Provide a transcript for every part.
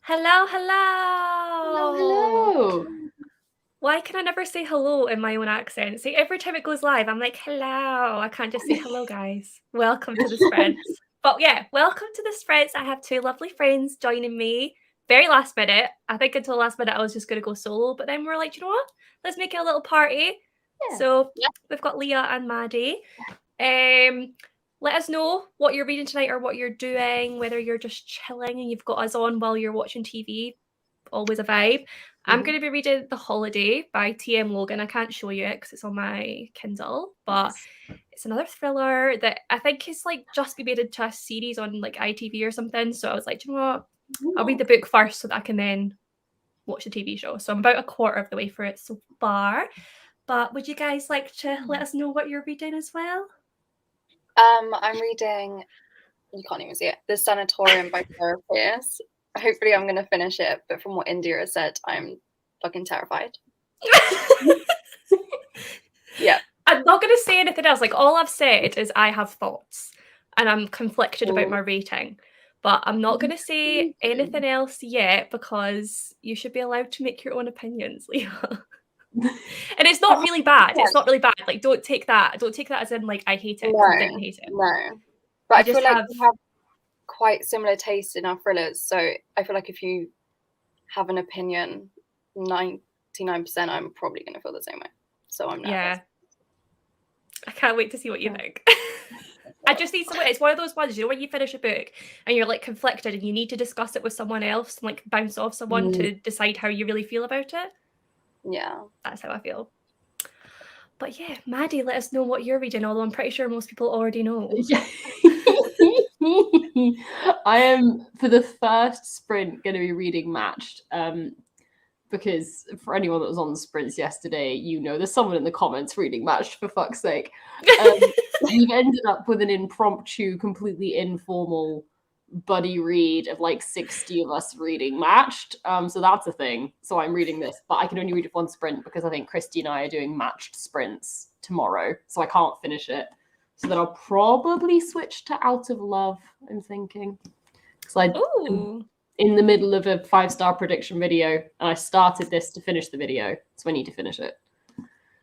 Hello, Hello, hello. hello. Why can I never say hello in my own accent? See, every time it goes live, I'm like, hello. I can't just say hello, guys. Welcome to the spreads. But yeah, welcome to the spreads. I have two lovely friends joining me. Very last minute. I think until last minute I was just going to go solo, but then we're like, you know what? Let's make it a little party. Yeah. So Yeah. we've got Leah and Maddie. Um, Let us know what you're reading tonight or what you're doing, whether you're just chilling and you've got us on while you're watching TV. Always a vibe. I'm going to be reading The Holiday by T.M. Logan. I can't show you it because it's on my Kindle, but it's another thriller that I think is like just be made into a series on like ITV or something. So I was like, you know what? I'll read the book first so that I can then watch the TV show. So I'm about a quarter of the way for it so far. But would you guys like to let us know what you're reading as well? I'm reading, you can't even see it, The Sanatorium by Sarah Pierce. Hopefully I'm going to finish it, but from what India has said, I'm fucking terrified. Yeah. I'm not going to say anything else. Like, all I've said is I have thoughts and I'm conflicted about my rating. But I'm not going to say anything else yet because you should be allowed to make your own opinions, Leah. And it's not really bad. It's not really bad. Like, don't take that as in like I hate it because I didn't hate it. No. But I I feel just like have we have quite similar tastes in our thrillers. So I feel like if you have an opinion, 99% I'm probably going to feel the same way. So I'm nervous. Yeah. I can't wait to see what you think. I just need someone. It's one of those ones, you know, when you finish a book and you're like conflicted and you need to discuss it with someone else and like bounce off someone to decide how you really feel about it. Yeah. That's how I feel. But yeah, Maddie, let us know what you're reading, although I'm pretty sure most people already know. Yeah. I am, for the first sprint, going to be reading Matched. Because for anyone that was on the sprints yesterday, you know there's someone in the comments reading Matched, for fuck's sake. We've ended up with an impromptu, completely informal buddy read of like 60 of us reading Matched. So that's a thing. So I'm reading this, but I can only read it one sprint because I think Christy and I are doing matched sprints tomorrow. So I can't finish it. So then I'll probably switch to Out of Love, I'm thinking. Because I'm in the middle of a 5-star prediction video, and I started this to finish the video, so I need to finish it.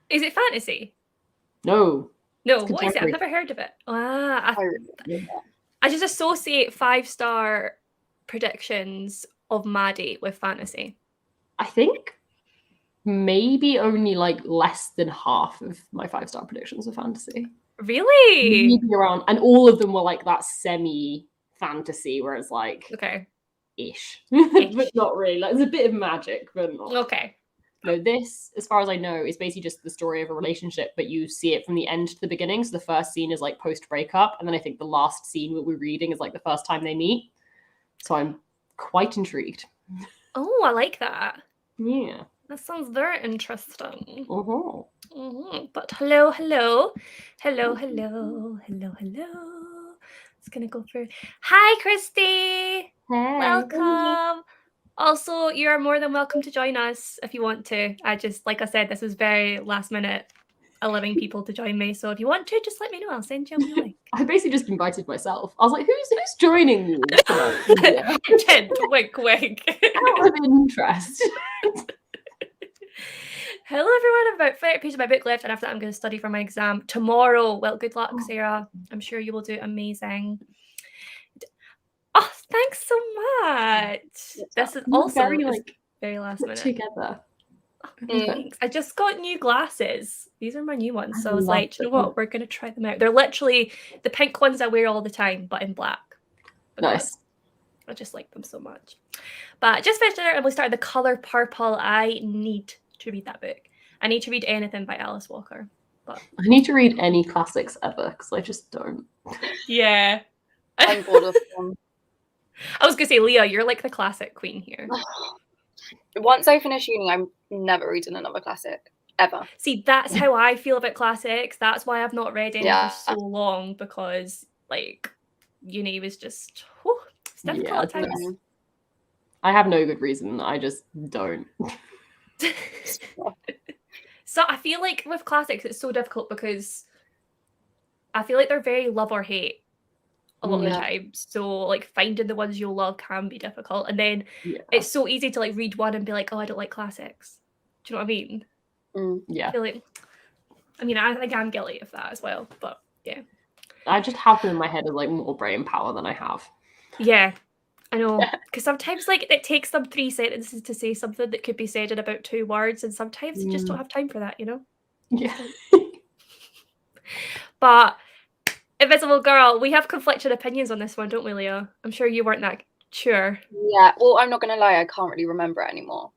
Is it fantasy? No. What is it? I've never heard of it. I just associate 5-star predictions of Maddie with fantasy. I think maybe only like less than half of my 5-star predictions are fantasy. Really? Maybe around, and all of them were like that semi-fantasy where it's like ish. But not really. Like there's a bit of magic, but not. Okay. No, this, as far as I know, is basically just the story of a relationship, but you see it from the end to the beginning. So the first scene is like post-breakup, and then I think the last scene that we're reading is like the first time they meet. So I'm quite intrigued. Oh, I like that. Yeah. That sounds very interesting. Uh-huh. But hello. It's gonna go through. Hi, Christy. Hey. Welcome. Also, you're more than welcome to join us if you want to. Like I said, this was very last minute, allowing people to join me. So if you want to, just let me know. I'll send you a link. I basically just invited myself. I was like, who's joining you? Hint, wink. Out of interest. Hello, everyone. I've about 30 pages of my book left, and after that, I'm going to study for my exam tomorrow. Well, good luck, Sarah. I'm sure you will do amazing. Oh, thanks so much. This is also very last minute. Together. Thanks. I just got new glasses. These are my new ones. So I was like, you know what? We're going to try them out. They're literally the pink ones I wear all the time, but in black. Nice. I just like them so much. But just finished dinner and we started The Color Purple. I need to read that book. I need to read anything by Alice Walker. But I need to read any classics ever because I just don't. Yeah. I'm bored of them. I was going to say, Leah, you're like the classic queen here. Once I finish uni, I'm never reading another classic, ever. See, that's how I feel about classics. That's why I've not read any for so long, because, like, uni was just it's difficult at times. I have no good reason. I just don't. So I feel like with classics, it's so difficult because I feel like they're very love or hate. a lot of the Yeah. time. So like finding the ones you'll love can be difficult. And then it's so easy to like read one and be like, oh, I don't like classics. Do you know what I mean? Yeah. I feel like, I mean, I think I'm guilty of that as well. But yeah. I just have them in my head as like more brain power than I have. Yeah. I know. Because sometimes like it takes them 3 sentences to say something that could be said in about 2 words. And sometimes you just don't have time for that, you know? Yeah. But Invisible Girl, we have conflicted opinions on this one, don't we, Leah? I'm sure you weren't that sure. Yeah, well, I'm not going to lie, I can't really remember it anymore.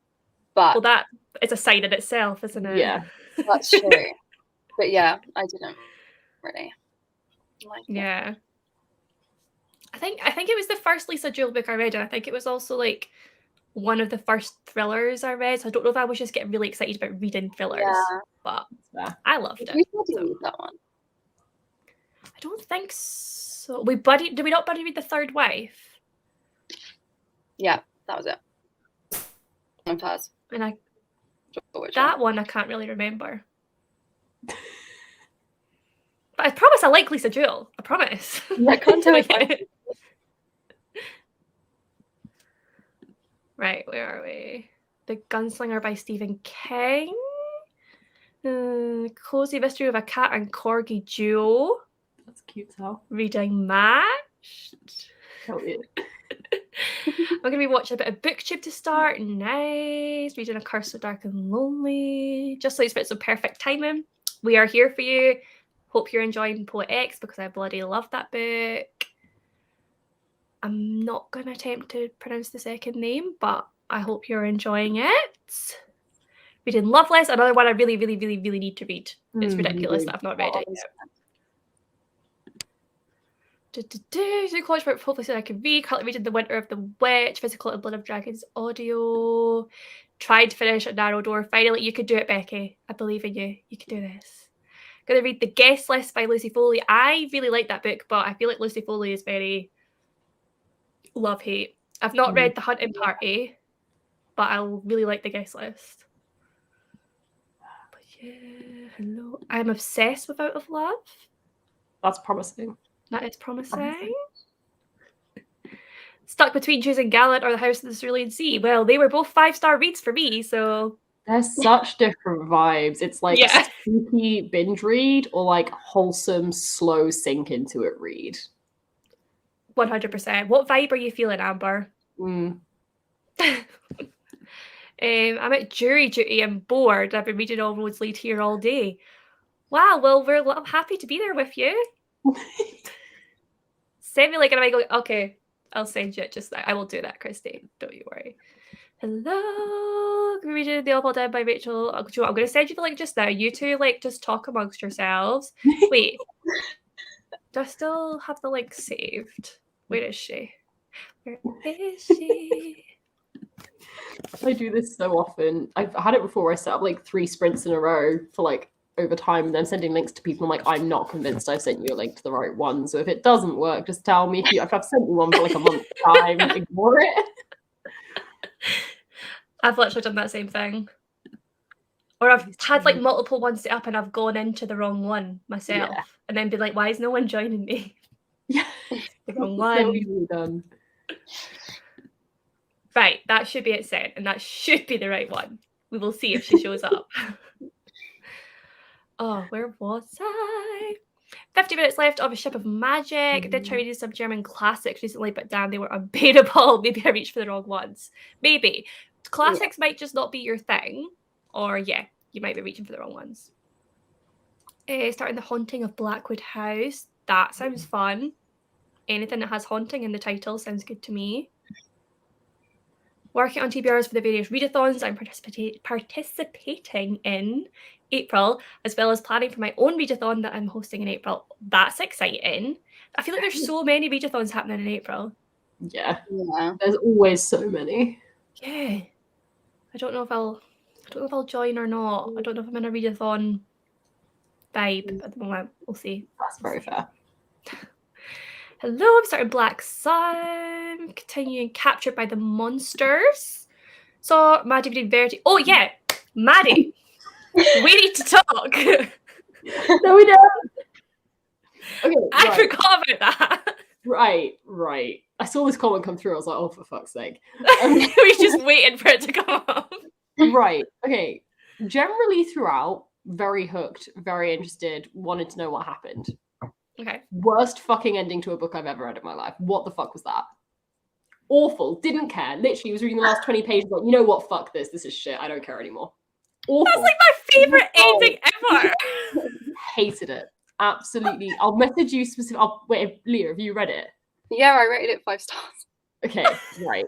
But Well, that is a sign in itself, isn't it? Yeah. that's true. But yeah, I didn't really like it. Yeah. I think it was the first Lisa Jewell book I read, and I think it was also like one of the first thrillers I read. So I don't know if I was just getting really excited about reading thrillers, Yeah. but Yeah. I loved it. Did we study that one? I don't think so. Did we not buddy read The Third Wife? Yeah, that was it. And Paz. And Which that one I can't really remember. But I promise I like Lisa Jewell. I promise. I can't tell if I... Right, where are we? The Gunslinger by Stephen King. Cozy Mystery of a Cat and Corgi Duo. That's cute as hell. Reading Matched. Hell yeah. I'm going to be watching a bit of BookTube to start. Nice. Reading A Curse So Dark and Lonely. Just like it's some perfect timing. We are here for you. Hope you're enjoying Poet X because I bloody love that book. I'm not going to attempt to pronounce the second name, but I hope you're enjoying it. Reading Loveless, another one I really, really, really, really need to read. It's ridiculous that I've not read it yet. College work, hopefully so I can read. Currently reading The Winter of the Witch, Physical and Blood of Dragons audio. Tried to finish A Narrow Door. Finally, you could do it, Becky. I believe in you. You can do this. Gonna read The Guest List by Lucy Foley. I really like that book, but I feel like Lucy Foley is very love-hate. I've not read The Hunting Party, but I really like The Guest List. But yeah, hello. I'm obsessed with Out of Love. That's promising. That is promising. Stuck between choosing Gallant or The House of the Cerulean Sea. Well, they were both 5-star reads for me, so... They're such different vibes. It's like spooky binge read or like wholesome, slow sink into it read. 100%. What vibe are you feeling, Amber? Mm. I'm at jury duty. I'm bored. I've been reading All Roads Lead Here all day. Wow, well, we're happy to be there with you. Send me like an email. Okay, I'll send you it just now. I will do that, Christy. Don't you worry. Hello. Reading The Opal Dead by Rachel. I'm going to send you the link just now. You two, like, just talk amongst yourselves. Wait. Do I still have the link saved? Where is she? Where is she? I do this so often. I've had it before. I set up like 3 sprints in a row for like over time and then sending links to people. I'm like, I'm not convinced I sent you a link to the right one. So if it doesn't work, just tell me. If I've sent you one for like a month's time, ignore it. I've literally done that same thing. Or I've had like multiple ones set up and I've gone into the wrong one myself. Yeah. And then be like, why is no one joining me? Yeah. The wrong one. So easily done. Right, that should be it sent, and that should be the right one. We will see if she shows up. Oh, where was I? 50 minutes left of A Ship of Magic. I did try reading some German classics recently, but damn, they were unbeatable. Maybe I reached for the wrong ones. Maybe. Classics might just not be your thing, or yeah, you might be reaching for the wrong ones. Starting The Haunting of Blackwood House. That sounds fun. Anything that has haunting in the title sounds good to me. Working on TBRs for the various readathons I'm participating in April, as well as planning for my own readathon that I'm hosting in April. That's exciting. I feel like there's so many readathons happening in April. Yeah. There's always so many. Yeah. I don't know if I'll join or not. I don't know if I'm in a readathon vibe at the moment. We'll see. That's very fair. Hello, I'm starting Black Sun. Continuing Captured by the Monsters. So, Maddie reading Verity. Oh, yeah. Maddie. We need to talk. No, we don't. Okay, I forgot about that. Right. I saw this comment come through. I was like, oh, for fuck's sake. We're just waiting for it to come up. Right. Okay. Generally throughout, very hooked, very interested, wanted to know what happened. Okay. Worst fucking ending to a book I've ever read in my life. What the fuck was that? Awful. Didn't care. Literally was reading the last 20 pages like, you know what? Fuck this. This is shit. I don't care anymore. Awful. That's like my favorite ending ever. Hated it. Absolutely. I'll message you specific. Wait, Leah, have you read it? Yeah, I rated it 5 stars. Okay, right.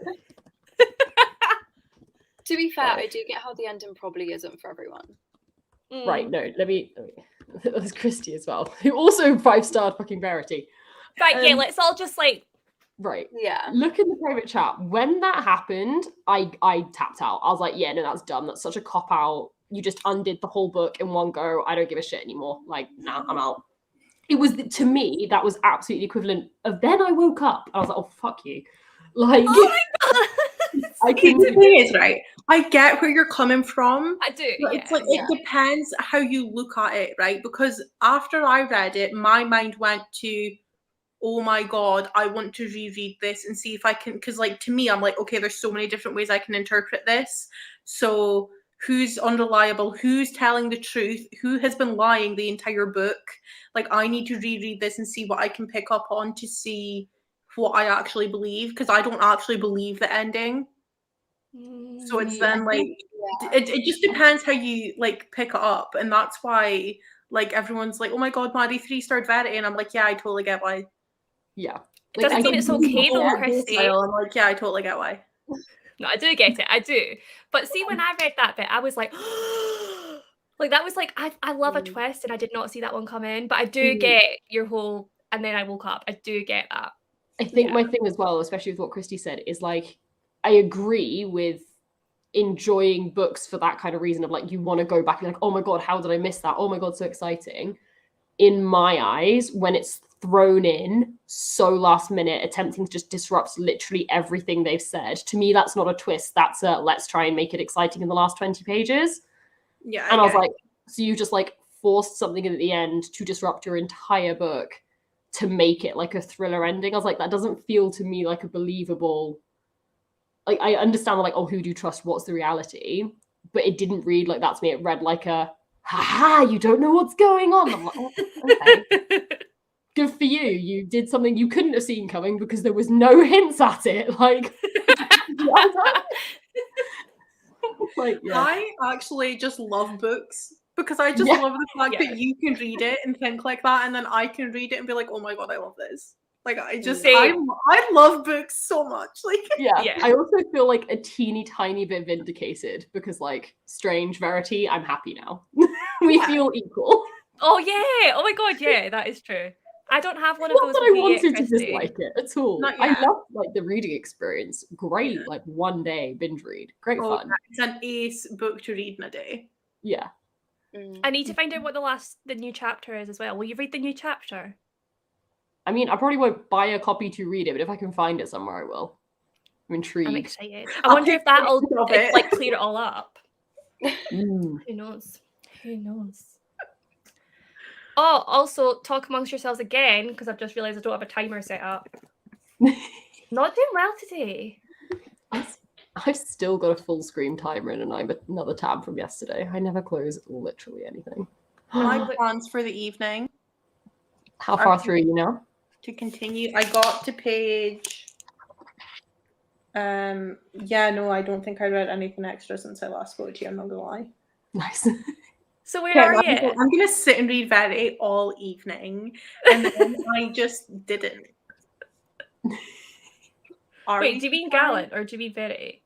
To be fair, I do get how the ending probably isn't for everyone. Right, no, let me there's Christy as well, who also 5-starred fucking Verity. Right, yeah, let's all just like... Right. Yeah. Look in the private chat. When that happened, I tapped out. I was like, yeah, no, that's dumb. That's such a cop-out. You just undid the whole book in one go. I don't give a shit anymore. Like, nah, I'm out. It was, to me, that was absolutely equivalent of then I woke up. I was like, oh, fuck you. Like, oh my God. The thing is, right, I get where you're coming from. I do, But yeah. it's like, it depends how you look at it, right? Because after I read it, my mind went to, oh my God, I want to reread this and see if I can, because like to me, I'm like, okay, there's so many different ways I can interpret this. So who's unreliable? Who's telling the truth? Who has been lying the entire book? Like, I need to reread this and see what I can pick up on to see what I actually believe, because I don't actually believe the ending. So it's then like, it just depends how you like pick it up. And that's why like everyone's like, oh my God, Maddie 3-starred Verity. And I'm like, yeah, I totally get why. yeah. It doesn't mean it's okay though, Christy. I'm like, yeah, I totally get why. No, I do get it. I do. But see, when I read that bit, I was like, like that was like, I love a twist and I did not see that one come in. But I do get your whole, and then I woke up. I do get that. I think my thing as well, especially with what Christy said, is like, I agree with enjoying books for that kind of reason of like, you want to go back and like, oh my God, how did I miss that? Oh my God, so exciting. In my eyes, when it's thrown in so last minute, attempting to just disrupt literally everything they've said, to me, that's not a twist. That's a let's try and make it exciting in the last 20 pages. Yeah. And I was like, so you just like forced something in at the end to disrupt your entire book to make it like a thriller ending. I was like, that doesn't feel to me like a believable, like, I understand like, oh, who do you trust? What's the reality? But it didn't read like that to me. It read like a, ha, you don't know what's going on. I'm like, oh, okay. Good for you. You did something you couldn't have seen coming because there was no hints at it. Like, like yeah. I actually just love books because I just love the fact that you can read it and think like that, and then I can read it and be like, oh my God, I love this. Like, I just, I love books so much. Like, yeah. I also feel like a teeny tiny bit vindicated because, like, Strange Verity, I'm happy now. We feel equal. Oh yeah! Oh my God, yeah, that is true. I don't have one of those. Not that I wanted to dislike it at all. I love like the reading experience. Great, like one day binge read. Great fun. It's an ace book to read in a day. Yeah. I need to find out what the new chapter is as well. Will you read the new chapter? I mean, I probably won't buy a copy to read it, but if I can find it somewhere, I will. I'm intrigued. I'm excited. I wonder if that'll like clear it all up. Who knows? Who knows? Oh, also talk amongst yourselves again, because I've just realised I don't have a timer set up. Not doing well today. I've still got a full screen timer in another tab from yesterday. I never close literally anything. My plans for the evening. How far through are you now? To continue, I got to page. I don't think I read anything extra since I last spoke to you. I'm not gonna lie. Nice. So where are you? I'm gonna sit and read Verity all evening, and then I just didn't. Wait, do you mean Gallant or do you mean Verity?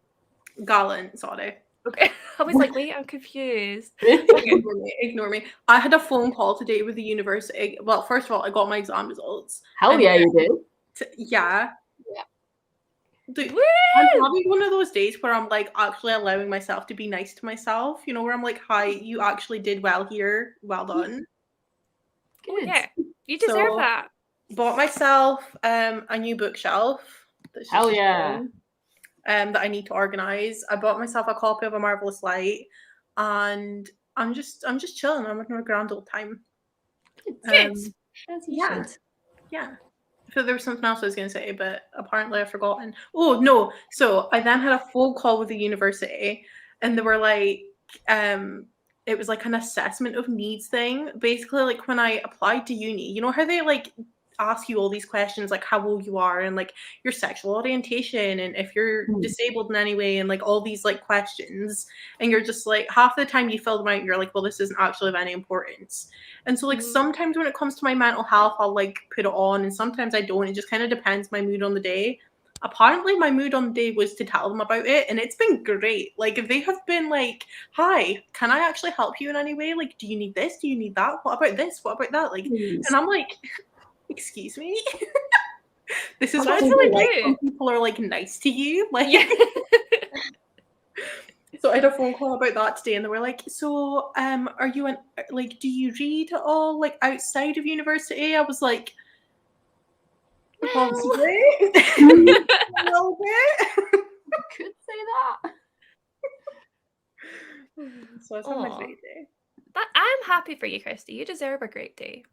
Gallant, sorry. Okay, I was like, wait, I'm confused. Ignore me. I had a phone call today with the university. Well, first of all, I got my exam results. Hell yeah, you did. Yeah. Dude, I'm having one of those days where I'm like actually allowing myself to be nice to myself. You know, where I'm like, "Hi, you actually did well here. Well done." Good. Yeah, you deserve that. Bought myself a new bookshelf. Hell yeah. That I need to organize. I bought myself a copy of A Marvelous Light, and I'm just chilling. I'm having a grand old time. Good. Yeah. So there was something else I was going to say, but apparently I've forgotten. Oh, no. So I then had a phone call with the university, and they were like, it was like an assessment of needs thing. Basically, like when I applied to uni, you know how they like ask you all these questions, like how old you are and like your sexual orientation and if you're disabled in any way and like all these like questions. And you're just like, half the time you fill them out, you're like, well, this isn't actually of any importance. And so like sometimes when it comes to my mental health, I'll like put it on and sometimes I don't. It just kind of depends my mood on the day. Apparently my mood on the day was to tell them about it and it's been great. Like if they have been like, hi, can I actually help you in any way? Like, do you need this? Do you need that? What about this? What about that? Like, and I'm like, excuse me? This is That's what really it's like good. when people are like nice to you. Like Yeah. So I had a phone call about that today and they were like, so are you an like do you read at all like outside of university? I was like, possibly. A little bit. Could say that. So I was having a Aw. great day. I'm happy for you, Christy. You deserve a great day.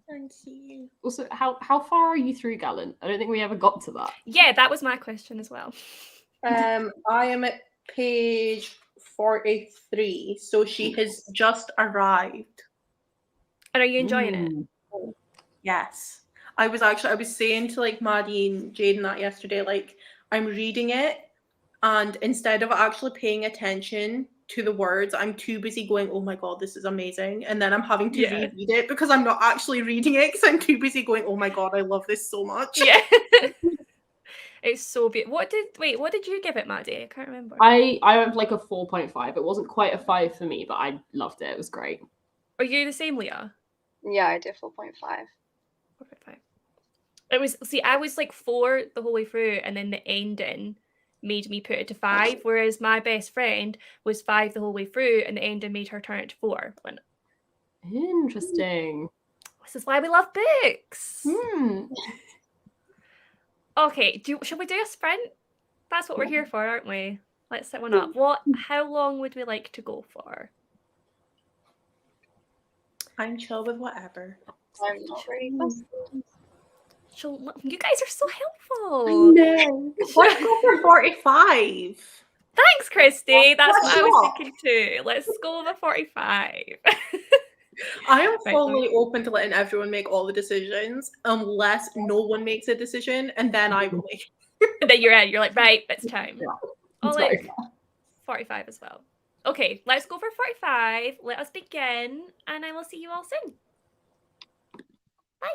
Thank you. Also, how far are you through Gallant? I don't think we ever got to that. Yeah, that was my question as well. I am at page 43, so she has just arrived. And are you enjoying it? Yes. I was saying to like Maddie and Jaden that yesterday, like I'm reading it and instead of actually paying attention to the words, I'm too busy going, oh my god, this is amazing. And then I'm having to reread it because I'm not actually reading it because I'm too busy going, oh my god, I love this so much. Yeah. It's so beautiful. What did you give it, Maddie? I can't remember. I went like a 4.5. It wasn't quite a 5 for me, but I loved it. It was great. Are you the same, Leah? Yeah, I did 4.5. 4.5. It was, I was like 4 the whole way through, and then the ending made me put it to 5, whereas my best friend was 5 the whole way through, and the ending made her turn it to 4. Interesting. This is why we love books. Hmm. Okay, should we do a sprint? That's what we're here for, aren't we? Let's set one up. How long would we like to go for? I'm chill with whatever. I'm not really fussy. You guys are so helpful. No. Let's go for 45. Thanks, Christy. That's What's what I was up? thinking too. Let's go with a 45. I am Right, fully open to letting everyone make all the decisions unless no one makes a decision and then I will make And then you're like, right, it's time. Yeah, I'll it's like very 45 as well. Okay, let's go for 45. Let us begin, and I will see you all soon. Bye.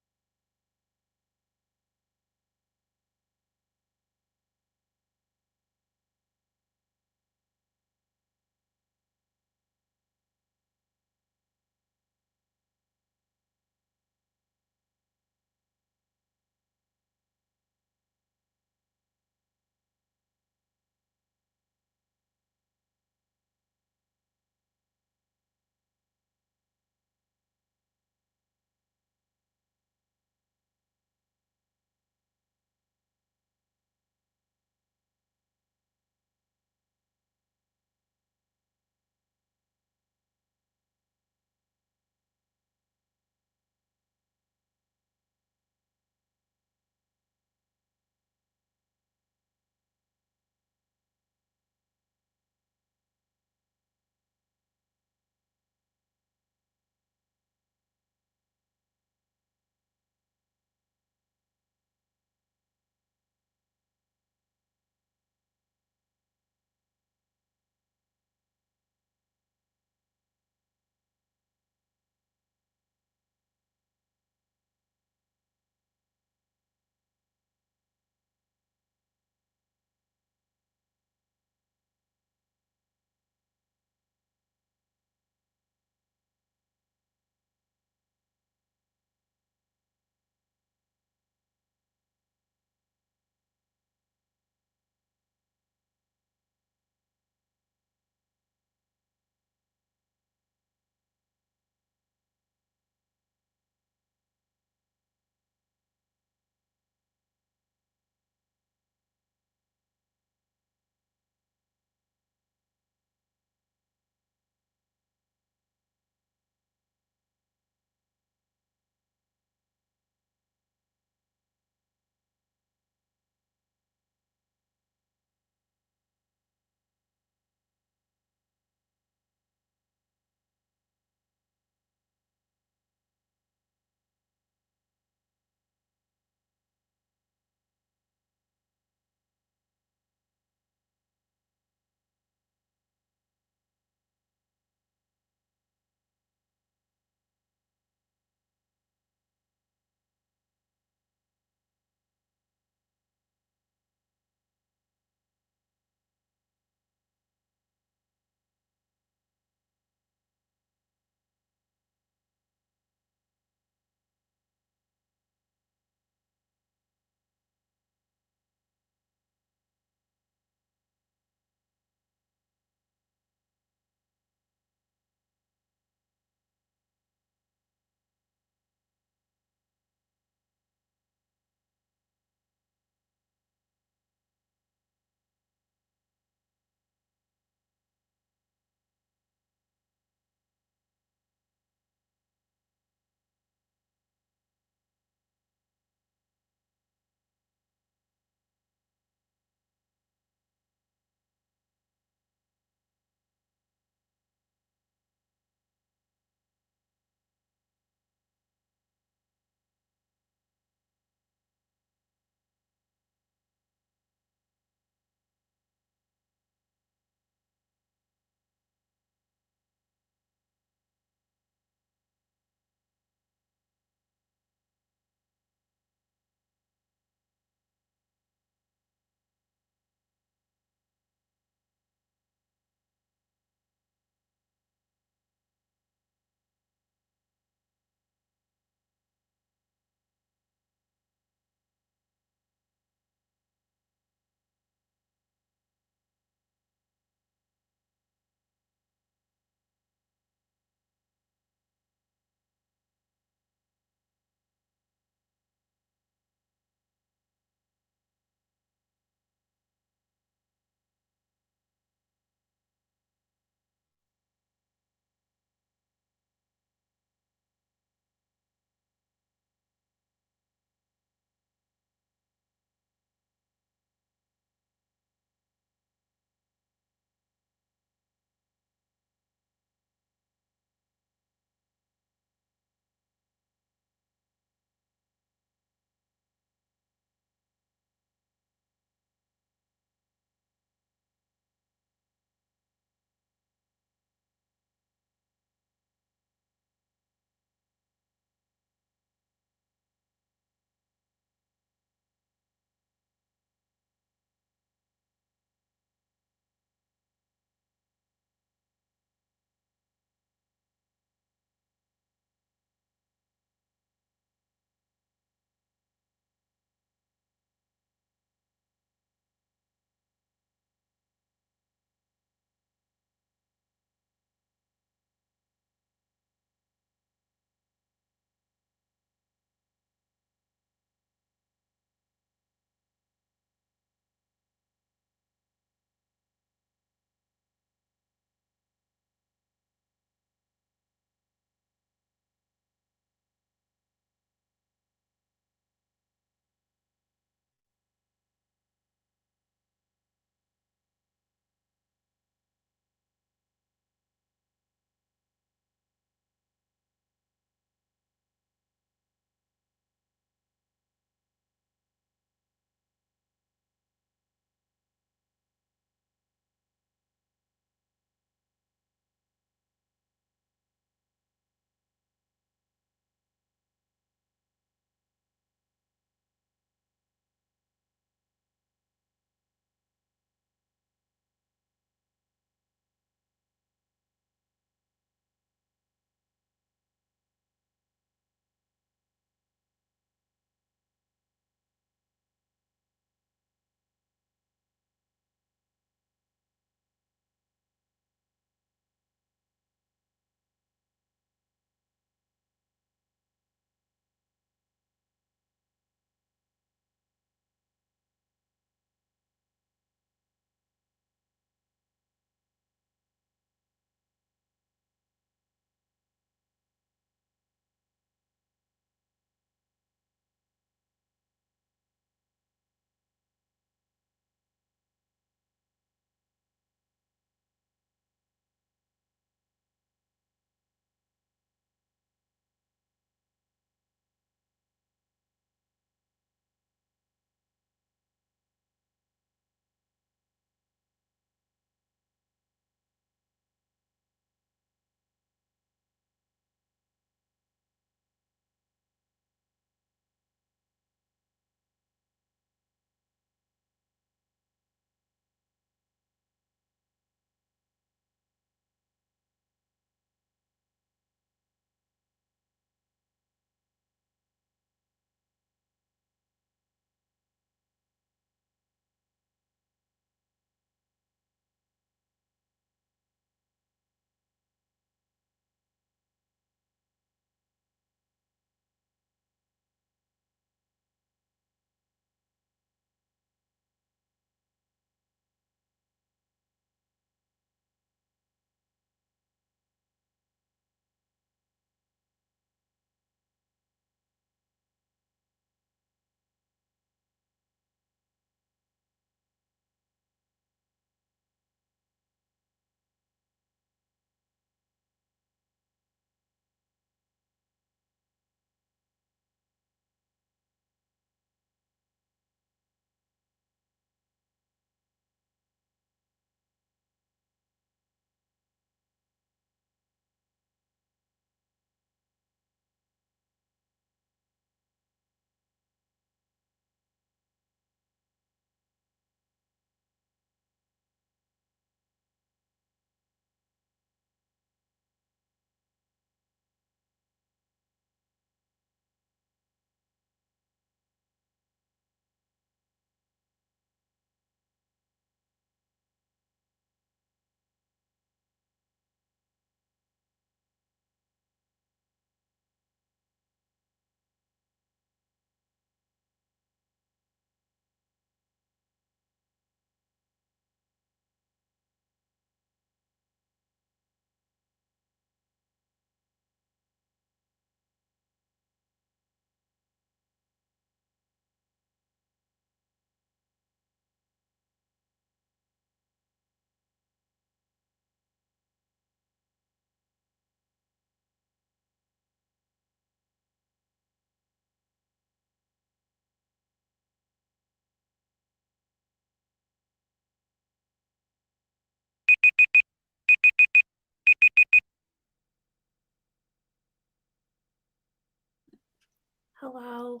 Hello.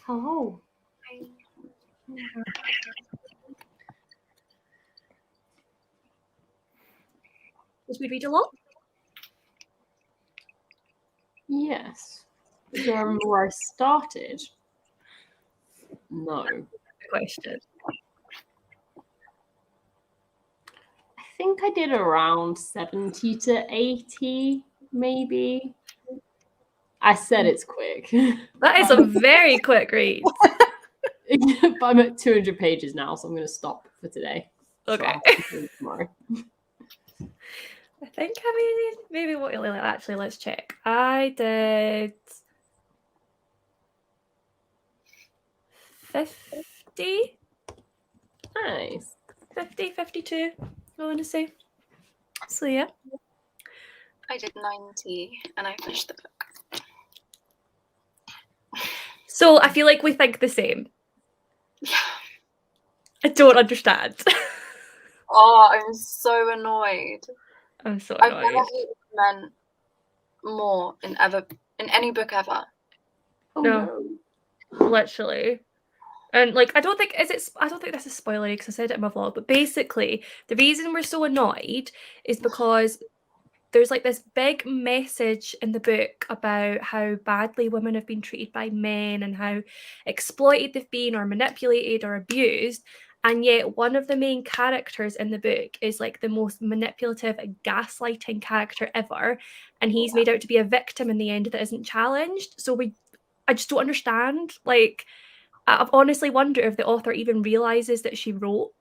Hello. Did we read a lot? Yes. Do you remember where I started? No. Good question. I think I did around 70 to 80, maybe. I said it's quick. That is a very quick read. But I'm at 200 pages now, so I'm going to stop for today. So Okay. I'll keep doing tomorrow. I think maybe what actually let's check. I did 50, Nice. 50, 52, I want to say. So yeah. I did 90 and I finished the book. So I feel like we think the same. Yeah. I don't understand. Oh, I'm so annoyed. I'm so I've never annoyed. hated men more in any book ever. Oh, No. Literally. And like I don't think this is spoilery because I said it in my vlog, but basically the reason we're so annoyed is because there's like this big message in the book about how badly women have been treated by men and how exploited they've been or manipulated or abused. And yet one of the main characters in the book is like the most manipulative and gaslighting character ever. And he's made out to be a victim in the end that isn't challenged. So I just don't understand. Like, I've honestly wondered if the author even realizes that she wrote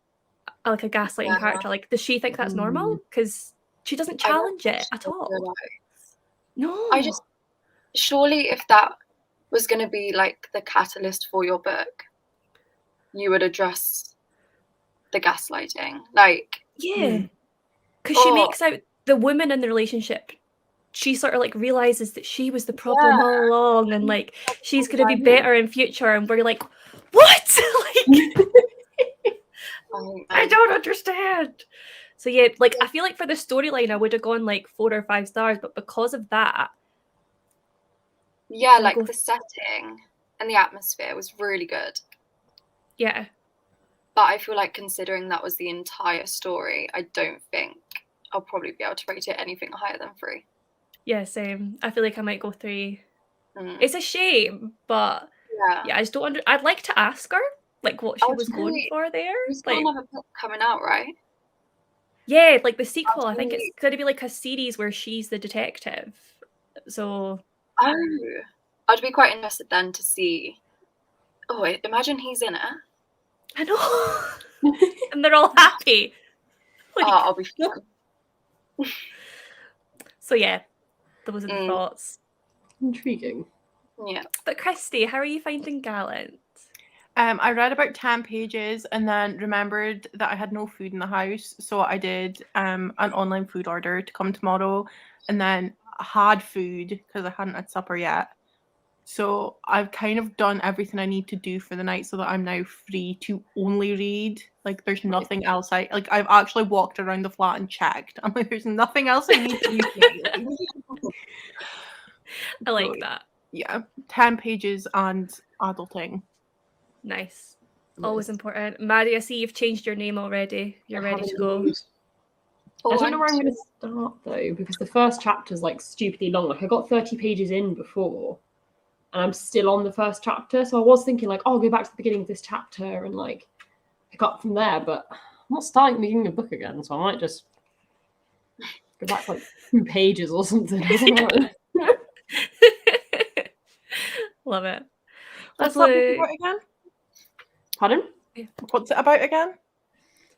like a gaslighting character. Like, does she think that's normal? Because she doesn't challenge it at all. No. Surely if that was going to be like the catalyst for your book, you would address the gaslighting. Like, yeah. Because she makes out the woman in the relationship, she sort of like realizes that she was the problem all along and like she's going to be better in future. And we're like, what? Like, I don't understand. So yeah, like I feel like for the storyline I would have gone like 4 or 5 stars, but because of that, like the setting and the atmosphere was really good. Yeah. But I feel like considering that was the entire story, I don't think I'll probably be able to rate it anything higher than 3. Yeah, same. I feel like I might go 3. It's a shame, but yeah, I just don't I'd like to ask her like what she was going for there. We still have a book coming out, right? Yeah, like the sequel. I think it's going to be like a series where she's the detective. So I'd be quite interested then to see. Oh, imagine he's in it. I know. And they're all happy. Like, I'll be fun. So yeah, those are the thoughts. Intriguing. Yeah. But Christy, how are you finding Gallant? I read about 10 pages and then remembered that I had no food in the house. So I did an online food order to come tomorrow and then had food because I hadn't had supper yet. So I've kind of done everything I need to do for the night so that I'm now free to only read. Like there's nothing else I've actually walked around the flat and checked. I'm like, there's nothing else I need to do. I like that. Yeah. 10 pages and adulting. Nice. Always important. Maddie, I see you've changed your name already. You're ready to go. I don't know where I'm going to start though, because the first chapter's like stupidly long. Like I got 30 pages in before, and I'm still on the first chapter. So I was thinking like, oh, I'll go back to the beginning of this chapter and like pick up from there. But I'm not starting the beginning of the book again, so I might just go back like 2 pages or something. I don't know. Love it. What's that book about again? Pardon? What's it about again?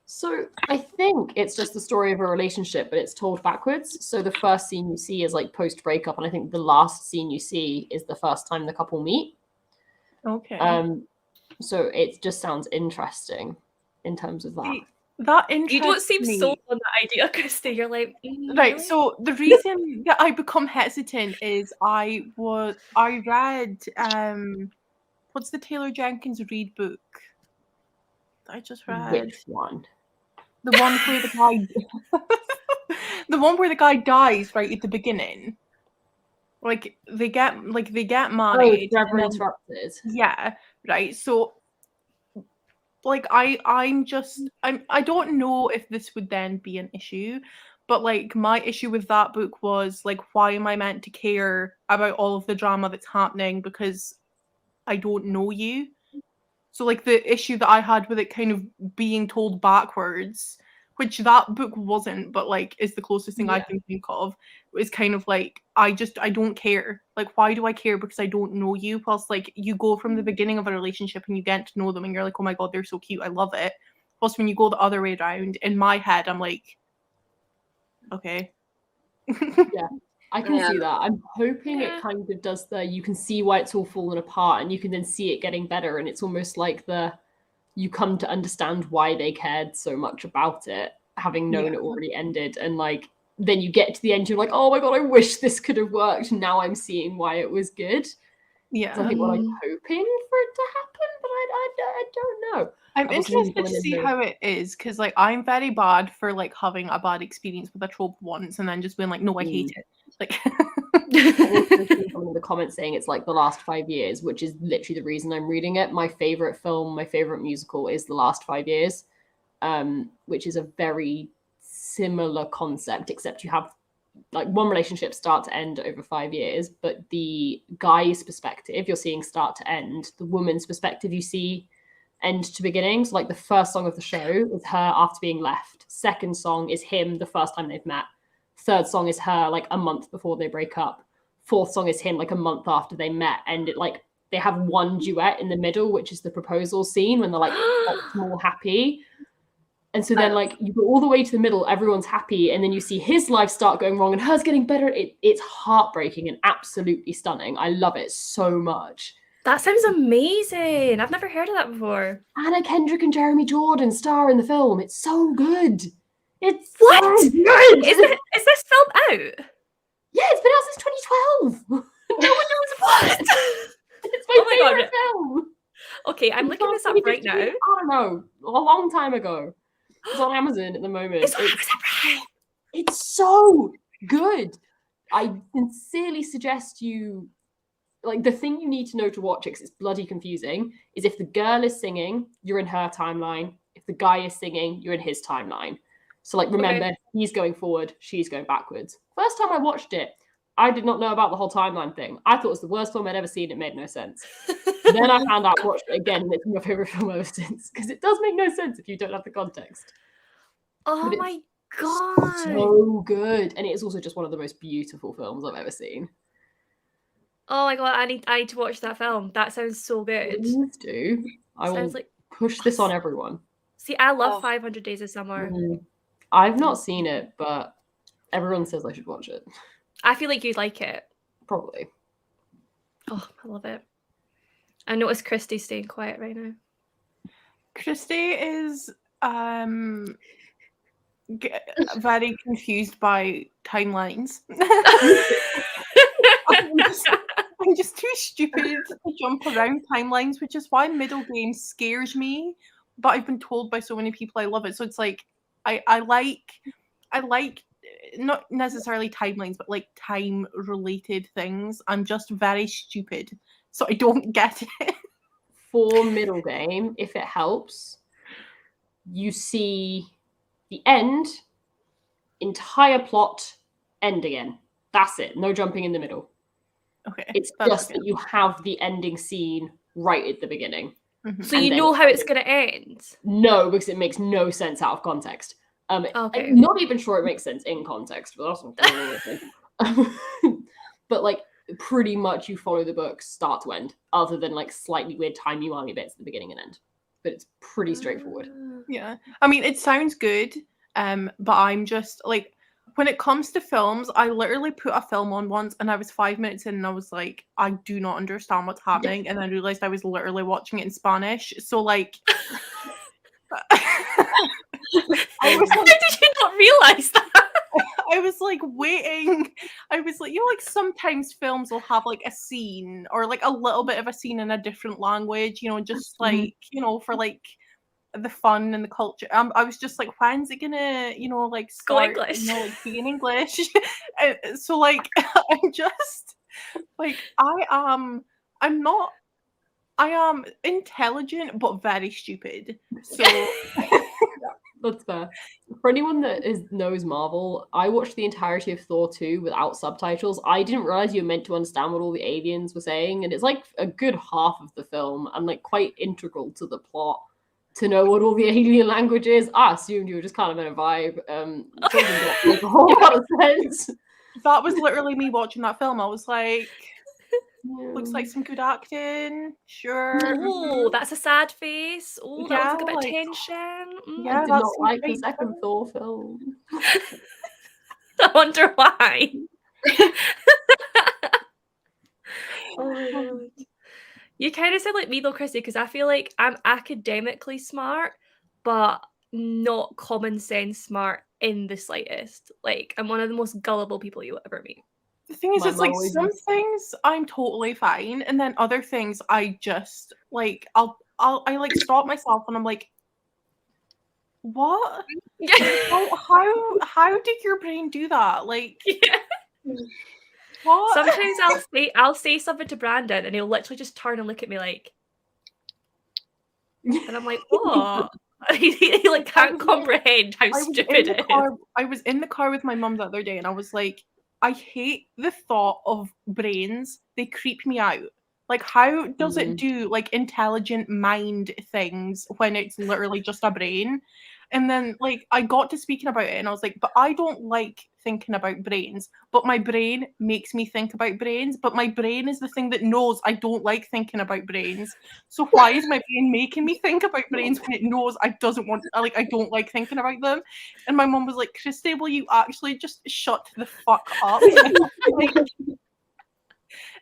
So I think it's just the story of a relationship, but it's told backwards. So the first scene you see is like post breakup, and I think the last scene you see is the first time the couple meet. Okay. So it just sounds interesting in terms of that. That interests You don't seem me. sold on that idea, Christy. You're like, Right, really? so the reason that I become hesitant is I read what's the Taylor Jenkins Reid book that I just read? Which one? The one where the guy the one where the guy dies right at the beginning. like they get Oh, married. forever and then- interrupted. yeah, right. So like I don't know if this would then be an issue, but like my issue with that book was like, why am I meant to care about all of the drama that's happening because I don't know you? So like the issue that I had with it kind of being told backwards, which that book wasn't, but like is the closest thing I can think of, is kind of like I don't care. Like, why do I care? Because I don't know you. Plus, like, you go from the beginning of a relationship and you get to know them and you're like, oh my god, they're so cute, I love it. Plus, when you go the other way around, in my head, I'm like, okay. I can Yeah. see that. I'm hoping Yeah. it kind of does you can see why it's all fallen apart and you can then see it getting better, and it's almost like you come to understand why they cared so much about it, having known it already ended, and like then you get to the end, you're like, oh my god, I wish this could have worked. Now I'm seeing why it was good. Yeah. So I think what I'm hoping for it to happen, but I don't know. I'm I was reading interested to someone in see the- how it is, because like I'm very bad for like having a bad experience with a trope once and then just being like, no, I hate it. Like I've also seen someone in the comments saying it's like the last 5 years, which is literally the reason I'm reading it. My favorite film, my favorite musical is The Last 5 Years, which is a very similar concept, except you have like one relationship start to end over 5 years, but the guy's perspective you're seeing start to end, the woman's perspective you see end to beginning. So like the first song of the show is her after being left. Second song is him the first time they've met. Third song is her like a month before they break up. Fourth song is him like a month after they met. And it like they have one duet in the middle, which is the proposal scene when they're like optimal happy. And so then like you go all the way to the middle, everyone's happy, and then you see his life start going wrong and hers getting better. It's heartbreaking and absolutely stunning. I love it so much. That sounds amazing. I've never heard of that before. Anna Kendrick and Jeremy Jordan star in the film. It's so good. It's What? so good. Is this film out? Yeah, it's been out since 2012. No one knows What? It's my Oh my God. favorite film. Okay, I'm looking this up right now. I don't know, a long time ago. It's on Amazon at the moment. It's on Amazon Prime. It's so good. I sincerely suggest you, like, the thing you need to know to watch it, because it's bloody confusing, is if the girl is singing, you're in her timeline. If the guy is singing, you're in his timeline. So, like, remember, he's going forward, she's going backwards. First time I watched it, I did not know about the whole timeline thing. I thought it was the worst film I'd ever seen. It made no sense. Then I found out, watched it again, and it's my favorite film ever since, because it does make no sense if you don't have the context. Oh But my god. So good. And it is also just one of the most beautiful films I've ever seen. Oh my god, I need to watch that film. That sounds so good. Please do. I will Sounds like push this on everyone. See, I love Oh. 500 Days of Summer. I've not seen it, but everyone says I should watch it. I feel like you'd like it. Probably. Oh, I love it. I notice Christy's staying quiet right now. Christy is very confused by timelines. I'm just too stupid to jump around timelines, which is why middle game scares me. But I've been told by so many people I love it. So it's like I like not necessarily timelines, but like time related things. I'm just very stupid, so I don't get it. For middle game, if it helps, you see the end, entire plot, end again. That's it. No jumping in the middle. Okay. It's just that you have the ending scene right at the beginning. Mm-hmm. So And you then- know how it's going to end? No, because it makes no sense out of context. Okay. I'm not even sure it makes sense in context, but that's not really But like pretty much you follow the book start to end, other than like slightly weird timey-wimey bits at the beginning and end. But it's pretty straightforward. Yeah. I mean, it sounds good, but I'm just like, when it comes to films, I literally put a film on once and I was 5 minutes in and I was like, I do not understand what's happening. And then I realized I was literally watching it in Spanish. So like How did you not realize that? I was like waiting. I was like, you know, like sometimes films will have like a scene or like a little bit of a scene in a different language, you know, just like, you know, for like the fun and the culture. I was just like, when's it gonna, you know, like Go start, English. you know, like be in English? So like, I'm just Like I am intelligent but very stupid. So That's fair. For anyone that knows Marvel, I watched the entirety of Thor 2 without subtitles. I didn't realize you were meant to understand what all the aliens were saying, and it's like a good half of the film and like quite integral to the plot to know what all the alien language is. I assumed you were just kind of in a vibe. It doesn't make a whole lot of sense. that was literally me watching that film. I was like, looks like some good acting. Sure. Oh, that's a sad face. Oh, that looks like a bit of like, tension. yeah, I did that's not like the great second film. Thor film. I wonder why. Oh my god. You kind of sound like me though, Christy, because I feel like I'm academically smart, but not common sense smart in the slightest. Like, I'm one of the most gullible people you'll ever meet. The thing is, My it's like mum always some used- things I'm totally fine, and then other things I just like I like stop myself and I'm like, what? How did your brain do that? Like, Yeah. what? Sometimes I'll say something to Brandon and he'll literally just turn and look at me like, and I'm like, what? he like can't comprehend how stupid it is. I was in the car with my mum the other day and I was like, I hate the thought of brains. They creep me out. Like, how does it do like intelligent mind things when it's literally just a brain? And then like I got to speaking about it and I was like, but I don't like thinking about brains, but my brain makes me think about brains, but my brain is the thing that knows I don't like thinking about brains. So why is my brain making me think about brains when it knows I don't like thinking about them? And my mum was like, Christy, will you actually just shut the fuck up? Like,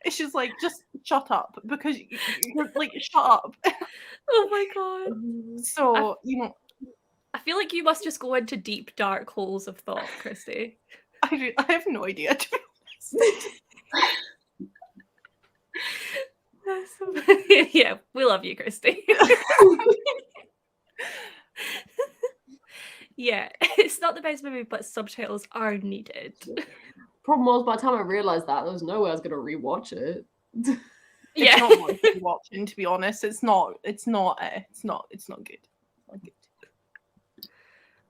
it's just like, just shut up, because you're like, shut up. Oh my god. So, you know, I feel like you must just go into deep, dark holes of thought, Christy. I have no idea, to be honest. Yeah, we love you, Christy. Yeah, it's not the best movie, but subtitles are needed. Problem was, by the time I realized that, there was no way I was going to rewatch it. Yeah. It's not worth watching, to be honest. It's not good. It's not good.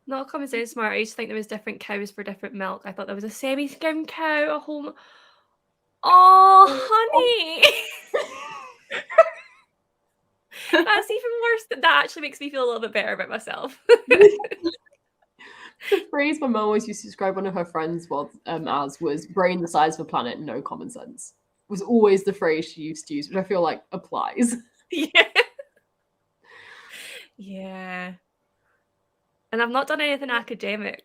Not common sense smart. I used to think there was different cows for different milk. I thought there was a semi-skim cow, a whole. Oh, honey. That's even worse. That actually makes me feel a little bit better about myself. The phrase my mum always used to describe one of her friends was brain the size of a planet, no common sense. Was always the phrase she used to use, which I feel like applies. Yeah. Yeah. And I've not done anything academic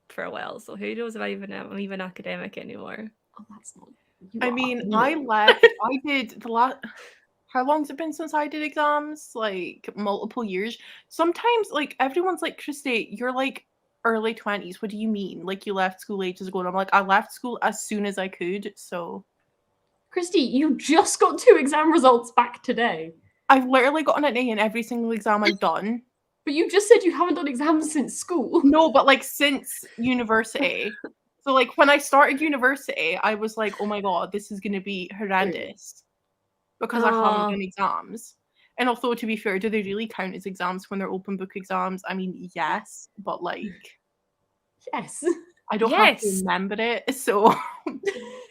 for a while, so who knows if I'm even academic anymore. Oh, that's not. I mean, I left. I did the last. How long's it been since I did exams? Like multiple years. Sometimes, like everyone's like, Christy, you're like early 20s. What do you mean? Like you left school ages ago? And I'm like, I left school as soon as I could. So, Christy, you just got 2 exam results back today. I've literally gotten an A in every single exam I've done. But you just said you haven't done exams since school. No, but like since university. So like when I started university, I was like, oh my god, this is gonna be horrendous. Because I haven't done exams. And although, to be fair, do they really count as exams when they're open book exams? I mean, yes, but like, Yes. I don't have to remember it, so.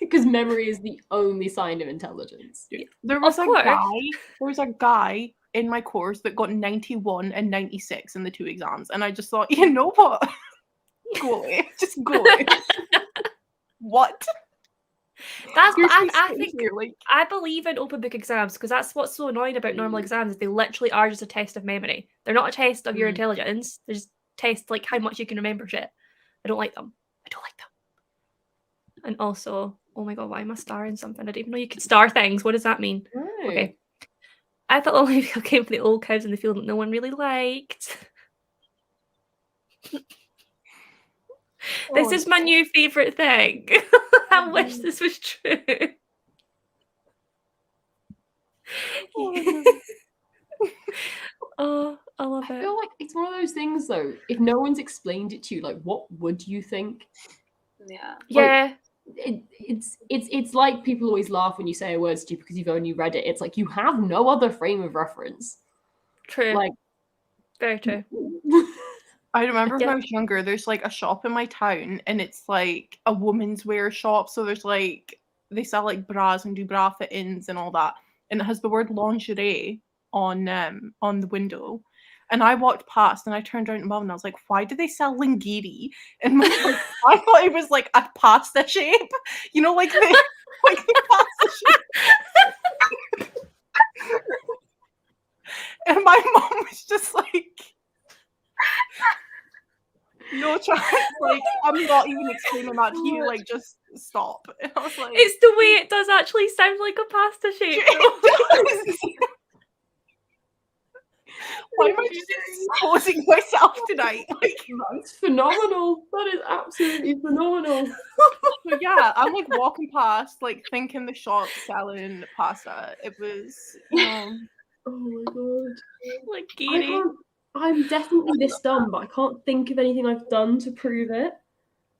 Because memory is the only sign of intelligence. There was a guy in my course that got 91 and 96 in the 2 exams, and I just thought, you know what? Go away. Just go away. What? That's I think here, like, I believe in open book exams because that's what's so annoying about normal exams is they literally are just a test of memory. They're not a test of your intelligence. They're just tests like how much you can remember shit. I don't like them. And also, oh my god, why am I starring something? I didn't even know you could star things. What does that mean? Right. Okay. I thought the only people came from the old cows in the field that no one really liked. This is my new favourite thing. I wish this was true. Oh, I love it. I feel like it's one of those things, though. If no one's explained it to you, like, what would you think? Yeah. Yeah. it's like people always laugh when you say a word stupid because you've only read it. It's like you have no other frame of reference. True. Like, very true. I remember when Yeah. I was younger, there's like a shop in my town and it's like a woman's wear shop. So there's like, they sell like bras and do bra fittings and all that. And it has the word lingerie on the window. And I walked past and I turned around to Mum and I was like, why do they sell lingerie? And Mum was like, I thought it was like a pasta shape. You know, like the pasta shape. And my mom was just like, no chance. Like, I'm not even explaining that to you. Like, just stop. And I was like, It's the way it does actually sound like a pasta shape. it does. Why am I just exposing myself tonight? Like, That's phenomenal. That is absolutely phenomenal. so yeah, I'm like walking past, like thinking the shop selling pasta. It was, you know. Oh my god. Like I Geary. can't. I'm definitely this dumb, but I can't think of anything I've done to prove it,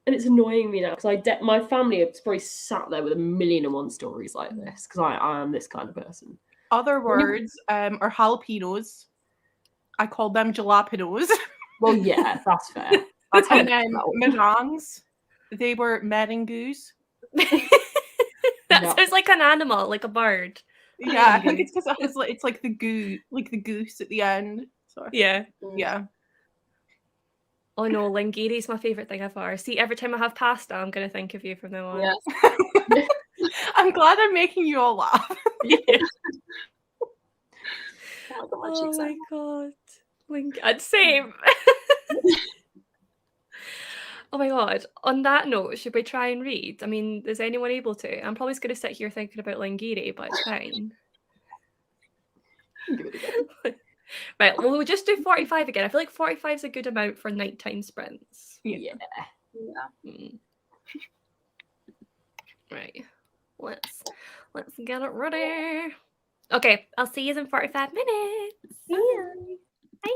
and it's annoying me now because my family have probably sat there with a million and one stories like this because I am this kind of person. Other words are jalapenos. I called them jalapenos. Well, yeah, that's fair. That's how And then meringues, they were meringues. That No. sounds like an animal, like a bird. Yeah, I think it's because it has like, it's like the goose at the end. Sorry. Yeah. Yeah. Oh no, linguine is my favourite thing ever. See, every time I have pasta, I'm gonna think of you from now on. Yes. I'm glad I'm making you all laugh. Yeah. Oh, I got my Oh cheeks my out. god. Same. Oh my god. On that note, should we try and read? I mean, is anyone able to? I'm probably just gonna sit here thinking about linguine, but it's fine. Give it a go. Right, well, we'll just do 45 again. I feel like 45 is a good amount for nighttime sprints. Yeah. Yeah. Mm. Right. Let's get it ready. Okay, I'll see you in 45 minutes. Yeah. Bye.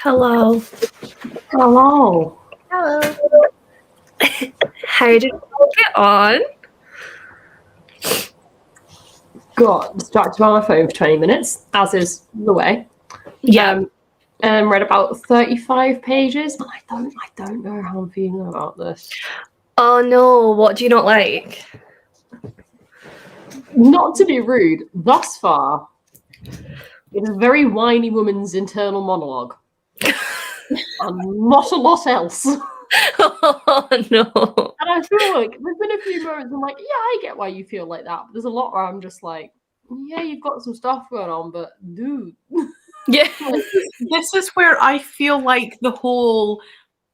Hello. Hello. Hello. How did you get on? Got distracted by my phone for 20 minutes, as is the way. And read about 35 pages. I don't know how I'm feeling about this. Oh no, what do you not like? Not to be rude, thus far, it is a very whiny woman's internal monologue. And not a lot else. Oh no. And I feel like there's been a few moments I'm like, yeah, I get why you feel like that. But there's a lot where I'm just like, yeah, you've got some stuff going on, but dude. Yeah. This is where I feel like the whole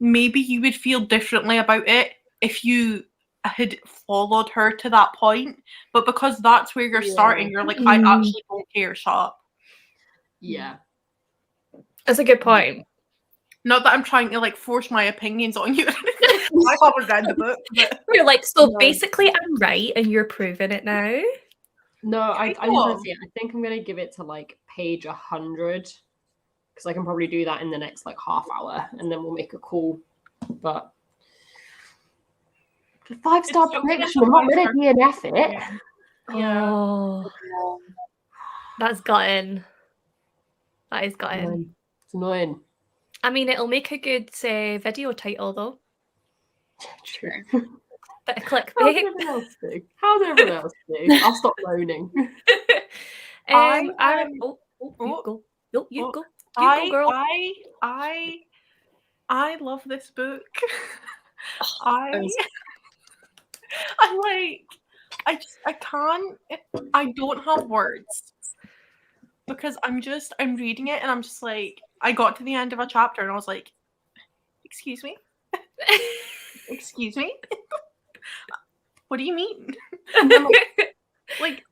maybe you would feel differently about it if you had followed her to that point. But because that's where you're starting, you're like, I actually don't care, shut up. Yeah. That's a good point. Not that I'm trying to like force my opinions on you. I haven't read the book. But... You're like, so No. basically I'm right and you're proving it now. No, I Cool. think I'm gonna give it to like page 100 because I can probably do that in the next like half hour, and then we'll make a call. But the 5-star It's prediction, I'm not ready to DNF it. Yeah. Oh, that's gutting. That is gutting. It's annoying. I mean, it'll make a good video title though. True. Bit of How's clickbait. everyone else do? How's everyone else do? I'll stop moaning. You go. No, you go. You go, girl. I love this book. I can't. I don't have words because I'm reading it and I'm just like, I got to the end of a chapter and I was like, excuse me, excuse me, what do you mean? And then, like,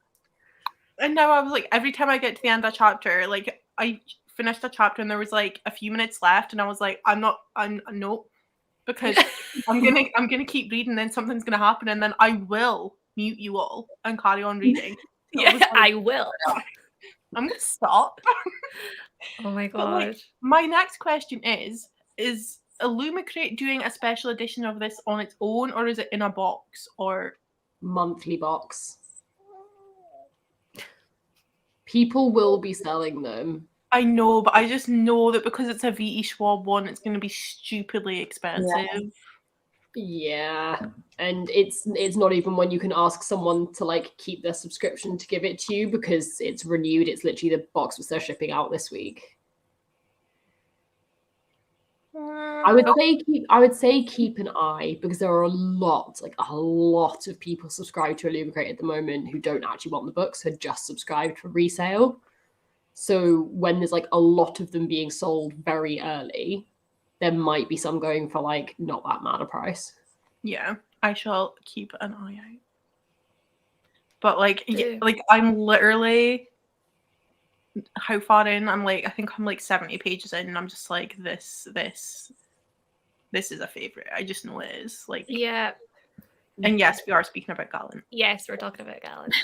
and now I was like, every time I get to the end of a chapter, like I finished a chapter and there was like a few minutes left and I was like, I'm no, because I'm gonna keep reading, then something's gonna happen and then I will mute you all and carry on reading. So Yeah, was like, I will. I'm gonna stop. Oh my But like, god. my next question is Illumicrate doing a special edition of this on its own, or is it in a box? Or Monthly box. People will be selling them. I know, but I just know that because it's a V.E. Schwab one, it's going to be stupidly expensive. Yeah, and it's not even when you can ask someone to like keep their subscription to give it to you because it's renewed. It's literally the box which they're shipping out this week. I would say keep an eye because there are a lot of people subscribed to Illumicrate at the moment who don't actually want the books, who are just subscribed for resale. So when there's like a lot of them being sold very early, there might be some going for like not that mad a price. Yeah, I shall keep an eye out. But like, like I'm literally how far in? I think I'm like 70 pages in, and I'm just like, this is a favorite. I just know it is. Like, Yeah. And yes, we are speaking about Gallant. Yes, we're talking about Gallant.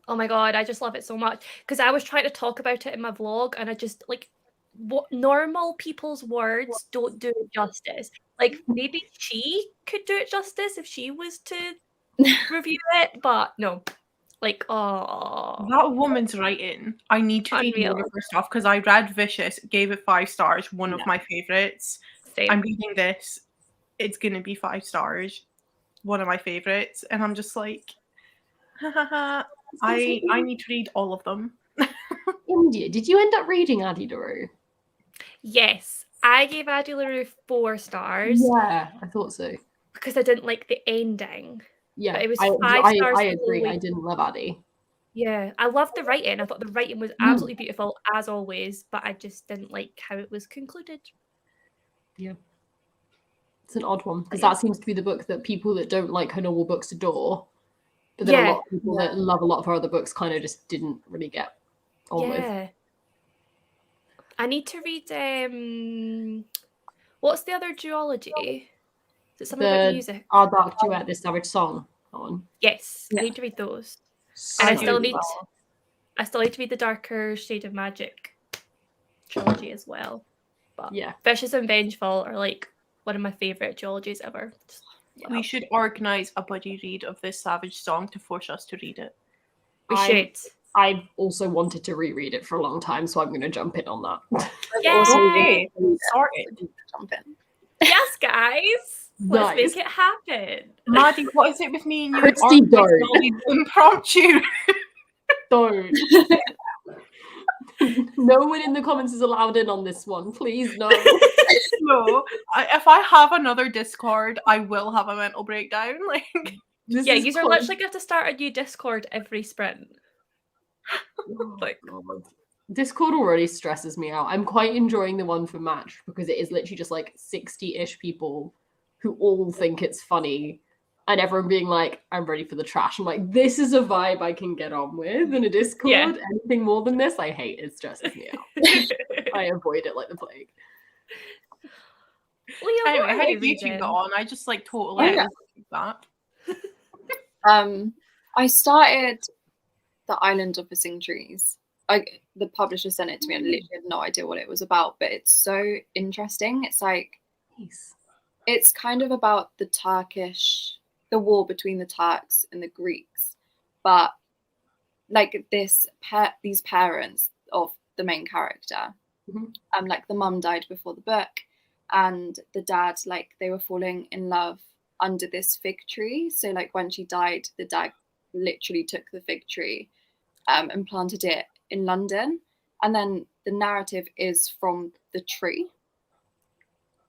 Oh my god, I just love it so much because I was trying to talk about it in my vlog, and I just like what normal people's words don't do it justice. Like maybe she could do it justice if she was to review it, but no. Like, oh, that woman's writing. I need to read more of her stuff because I read Vicious, gave it 5 stars, one of my favorites. Same. I'm reading this, it's gonna be 5 stars, one of my favorites, and I'm just like, I need to read all of them. India, did you end up reading Addie LaRue? Yes, I gave Addie LaRue 4 stars. Yeah, I thought so. Because I didn't like the ending. Yeah, but it was 5 stars. I agree. I didn't love Addie. Yeah, I loved the writing. I thought the writing was absolutely beautiful as always, but I just didn't like how it was concluded. Yeah, it's an odd one because that seems to be the book that people that don't like her normal books adore, but then a lot of people that love a lot of her other books kind of just didn't really get on with. I need to read. What's the other duology? Is it something about music? Our Dark Duet, This Savage Song. That one. Yes, I need to read those. And I still need to read the Darker Shade of Magic trilogy as well. But Yeah. Vicious and Vengeful are like one of my favourite duologies ever. Just love We it. should organise a buddy read of this Savage song to force us to read it. We I- should. I've also wanted to reread it for a long time, so I'm going to jump in on that. I've Yay! also Okay, sorted. jump in. Yes, guys. Let's Nice. make it happen. Maddie, what is it with me and you? Christy, and don't. Impromptu. Don't. No one in the comments is allowed in on this one. Please, no. No, if I have another Discord, I will have a mental breakdown. Like, This Yeah, is you are called- literally going to start a new Discord every sprint. Oh, like- God. Discord already stresses me out. I'm quite enjoying the one for Match because it is literally just like 60-ish people who all think it's funny and everyone being like, I'm ready for the trash. I'm like, this is a vibe I can get on with in a Discord. Yeah. Anything more than this, I hate. It stresses me out. I avoid it like the plague. Leah, anyway, what how are you did you two reading? get on? I just like totally Yeah. that. I started The Island of the Sing Trees. The publisher sent it to me and literally had no idea what it was about, but it's so interesting. It's like, Nice. it's kind of about the war between the Turks and the Greeks, but like these parents of the main character, Mhm. like the mum died before the book, and the dad, like they were falling in love under this fig tree. So like when she died, the dad literally took the fig tree and planted it in London, and then the narrative is from the tree.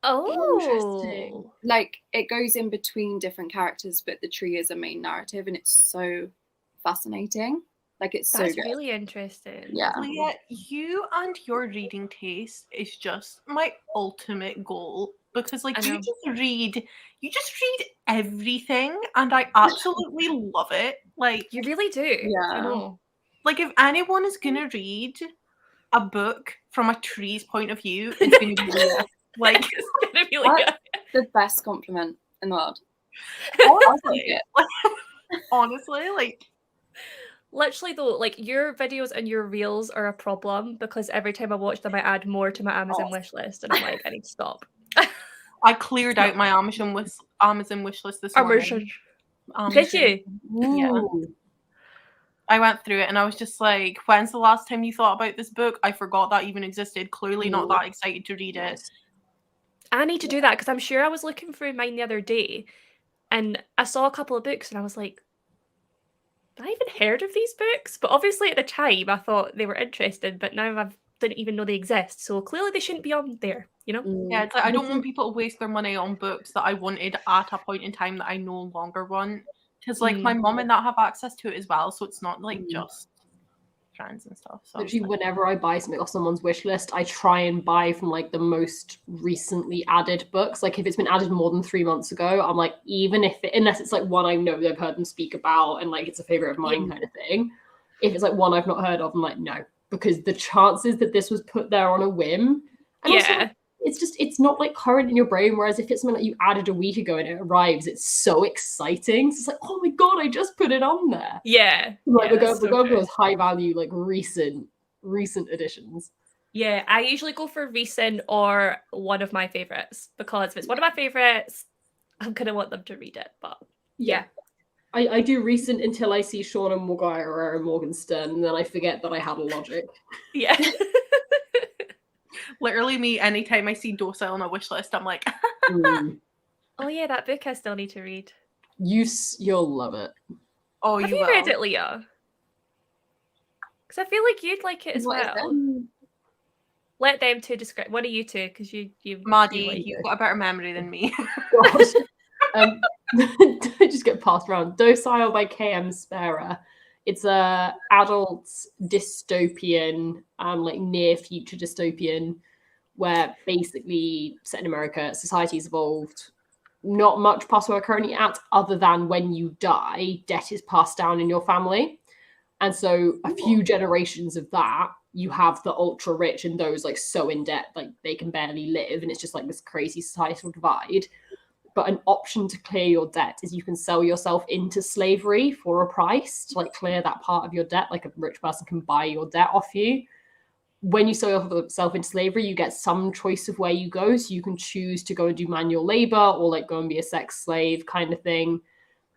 Oh, Like it goes in between different characters, but the tree is a main narrative, and it's so fascinating. Like it's so that's good. really interesting. Yeah. Leah, you and your reading taste is just my ultimate goal, because like I you know. just read everything, and I absolutely love it. Like You really do. Yeah. I know. Like if anyone is gonna read a book from a tree's point of view, it's gonna be Leah. Like It's gonna be What? Leah. The best compliment in the world. honestly, honestly, like Literally though, like your videos and your reels are a problem because every time I watch them, I add more to my Amazon Oh. wish list, and I'm like, I need to stop. I cleared out my Amazon wish list this morning. Did you? Yeah. Ooh. I went through it and I was just like, when's the last time you thought about this book? I forgot that even existed. Clearly not that excited to read it. Nice. I need to do that because I'm sure I was looking through mine the other day, and I saw a couple of books, and I was like, "Have I even heard of these books?" But obviously at the time I thought they were interesting, but now I didn't even know they exist. So clearly they shouldn't be on there, you know? Yeah, it's like I don't want people to waste their money on books that I wanted at a point in time that I no longer want. Because like my mum and that have access to it as well, so it's not like just friends and stuff. So Literally, whenever I buy something off someone's wish list, I try and buy from like the most recently added books. Like if it's been added more than 3 months ago, I'm like, even if unless it's like one I know that I've heard them speak about and like it's a favorite of mine kind of thing. If it's like one I've not heard of, I'm like, no, because the chances that this was put there on a whim, and also, Yeah. it's not like current in your brain. Whereas if it's something that you added a week ago and it arrives, it's so exciting. So it's like, oh my god, I just put it on there. Yeah. Like yeah, the that's so go for true. those high value, like recent editions. Yeah, I usually go for recent or one of my favorites because if it's one of my favorites, I'm gonna want them to read it. But yeah. I do recent until I see Sean and Maguire and Morgenstern, and then I forget that I had a logic. Yeah. literally me, anytime I see Docile on a wish list, I'm like, Oh yeah, that book I still need to read. You'll love it. oh, Have you you will. read it, Leah? Because I feel like you'd like it as What is well. it? Let them two describe. One of you two, because you Maddie, like you've it. got a better memory than me. Gosh. I just get passed around. Docile by K.M. Sparer. It's a adult dystopian, like near future dystopian, where basically set in America, society's evolved. Not much past where we're currently at, other than when you die, debt is passed down in your family. And so a few generations of that, you have the ultra rich and those like so in debt, like they can barely live. And it's just like this crazy societal divide. But an option to clear your debt is you can sell yourself into slavery for a price to like clear that part of your debt. Like a rich person can buy your debt off you. when you sell yourself into slavery, you get some choice of where you go. So you can choose to go and do manual labor or like go and be a sex slave kind of thing.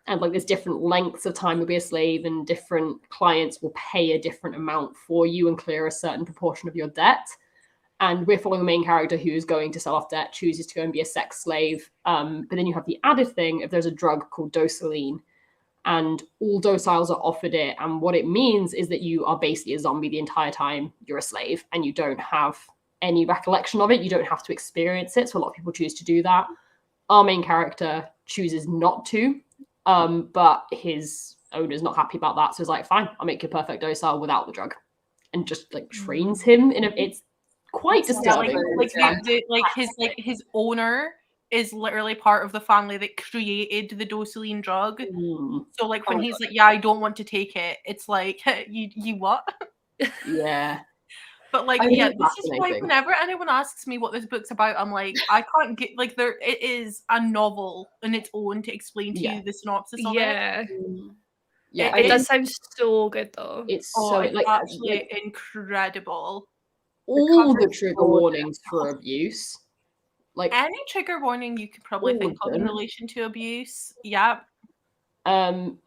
And like there's different lengths of time you'll be a slave, and different clients will pay a different amount for you and clear a certain proportion of your debt. And we're following a main character who's going to sell off debt, chooses to go and be a sex slave. But then you have the added thing if there's a drug called dosaline, and all dociles are offered it. And what it means is that you are basically a zombie the entire time you're a slave, and you don't have any recollection of it. You don't have to experience it. So a lot of people choose to do that. Our main character chooses not to, but his owner's not happy about that. So he's like, fine, I'll make you a perfect docile without the drug, and just like trains him in a, it's quite disturbing. His owner is literally part of the family that created the dosaline drug. So like when he's like, yeah, I don't want to take it, it's like, you what? Yeah. But like, yeah, this is why whenever anyone asks me what this book's about, I'm like, I can't get, like, it is a novel on its own to explain to you the synopsis of it. Yeah, it does sound so good though. It's so it's like actually incredible. All the trigger warnings for abuse. Like any trigger warning you could probably think of in relation to abuse. Yeah. And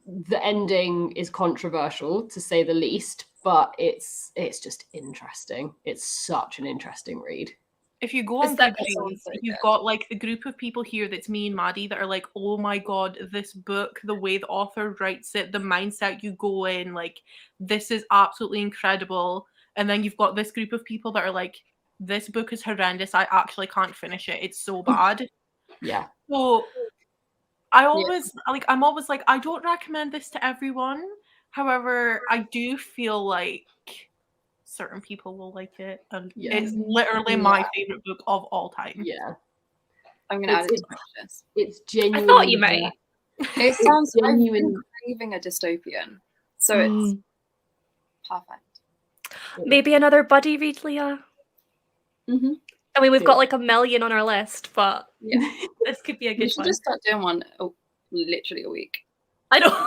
the ending is controversial to say the least, but it's just interesting. It's such an interesting read. If you go on Goodreads, you've got like the group of people here that's me and Maddie that are like, oh my god, this book, the way the author writes it, the mindset you go in, like, this is absolutely incredible. And then you've got this group of people that are like, this book is horrendous, I actually can't finish it, it's so bad. Yeah. So I'm always like, I don't recommend this to everyone. However, I do feel like certain people will like it, and it's literally my favorite book of all time. Yeah, I'm gonna add it to my list. It's genuine. I thought you might. It sounds genuine. I'm craving a dystopian, so it's perfect. Maybe another buddy read, Leah. I mean, we've got like 1 million on our list, but this could be a good one. We should just start doing one literally a week. I don't.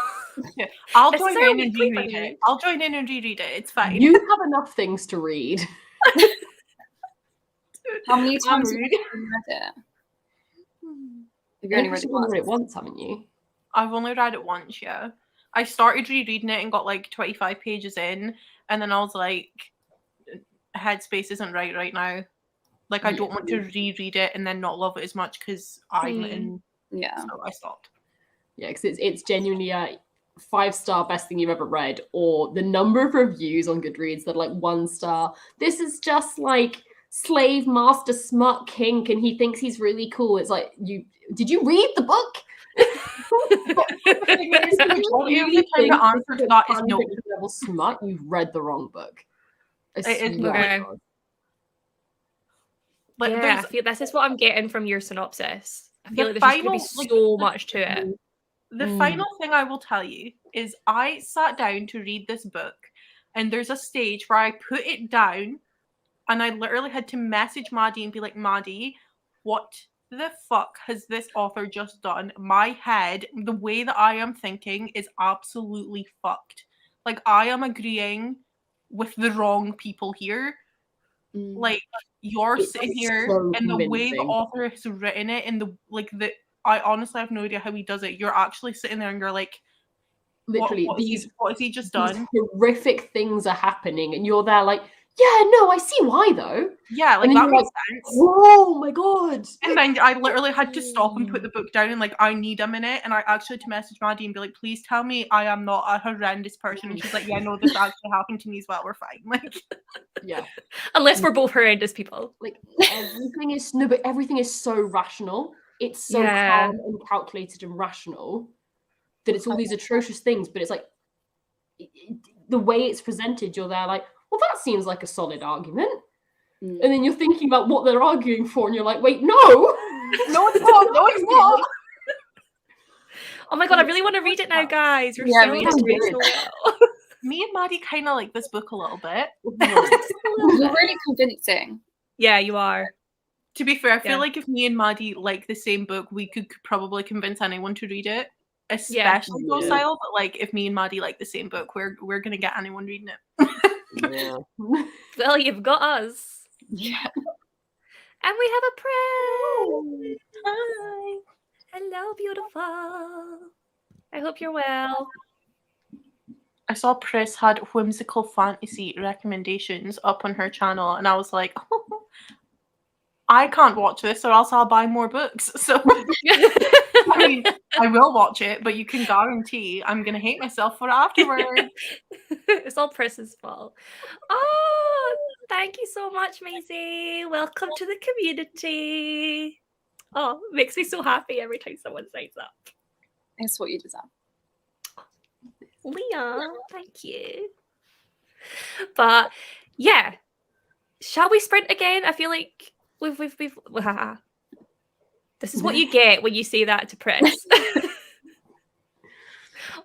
I'll join in and reread it. I'll join in and reread it. It's fine. You have enough things to read. How many times have you read it? Have you only read it once, haven't you? I've only read it once, yeah. I started rereading it and got like 25 pages in, and then I was like, headspace isn't right now. Like, I don't want to reread it and then not love it as much because I'm in. Yeah. So I stopped. Yeah, because it's genuinely a 5-star best thing you've ever read, or the number of reviews on Goodreads that are like 1 star. This is just like slave master smut kink, and he thinks he's really cool. It's like, did you read the book? The answer to that is no. Level smut, you've read the wrong book. Okay. But I feel this is what I'm getting from your synopsis. I feel like there's going to be so much to it. The final thing I will tell you is I sat down to read this book, and there's a stage where I put it down and I literally had to message Maddie and be like, Maddie, what the fuck has this author just done? My head, the way that I am thinking is absolutely fucked. Like, I am agreeing with the wrong people here. Like, you're sitting here and the way the author has written it, and I honestly have no idea how he does it. You're actually sitting there and you're like, literally, what has he just done? Horrific things are happening, and you're there like, yeah, no, I see why though. Yeah, like that makes sense. Oh my god! And then I literally had to stop and put the book down and like, I need a minute, and I actually had to message Maddie and be like, please tell me I am not a horrendous person. And she's like, yeah, no, this actually happened to me as well. We're fine. Like, yeah, unless we're both horrendous people. Like everything is so rational. It's so calm and calculated and rational that it's all these atrocious things, but it's like the way it's presented, you're there like, well, that seems like a solid argument. And then you're thinking about what they're arguing for, and you're like, wait, no, it's not. No, it's not. Oh my god, I really want to read it now, guys. You're selling it to me so well. Me and Maddie kind of like this book a little bit. You're really convincing. Yeah, you are. To be fair, I feel like if me and Maddie like the same book, we could probably convince anyone to read it, especially docile. But like, if me and Maddie like the same book, we're gonna get anyone reading it. Yeah. Well, you've got us. Yeah. And we have a Pris. Hi. Hello, beautiful. I hope you're well. I saw Pris had whimsical fantasy recommendations up on her channel, and I was like, I can't watch this, or else I'll buy more books. So, I mean, I will watch it, but you can guarantee I'm going to hate myself for it afterwards. It's all Pris's fault. Oh, thank you so much, Maisie. Welcome to the community. Oh, it makes me so happy every time someone signs up. It's what you deserve. Leah, thank you. But yeah, shall we sprint again? I feel like we've this is what you get when you say that to Pris.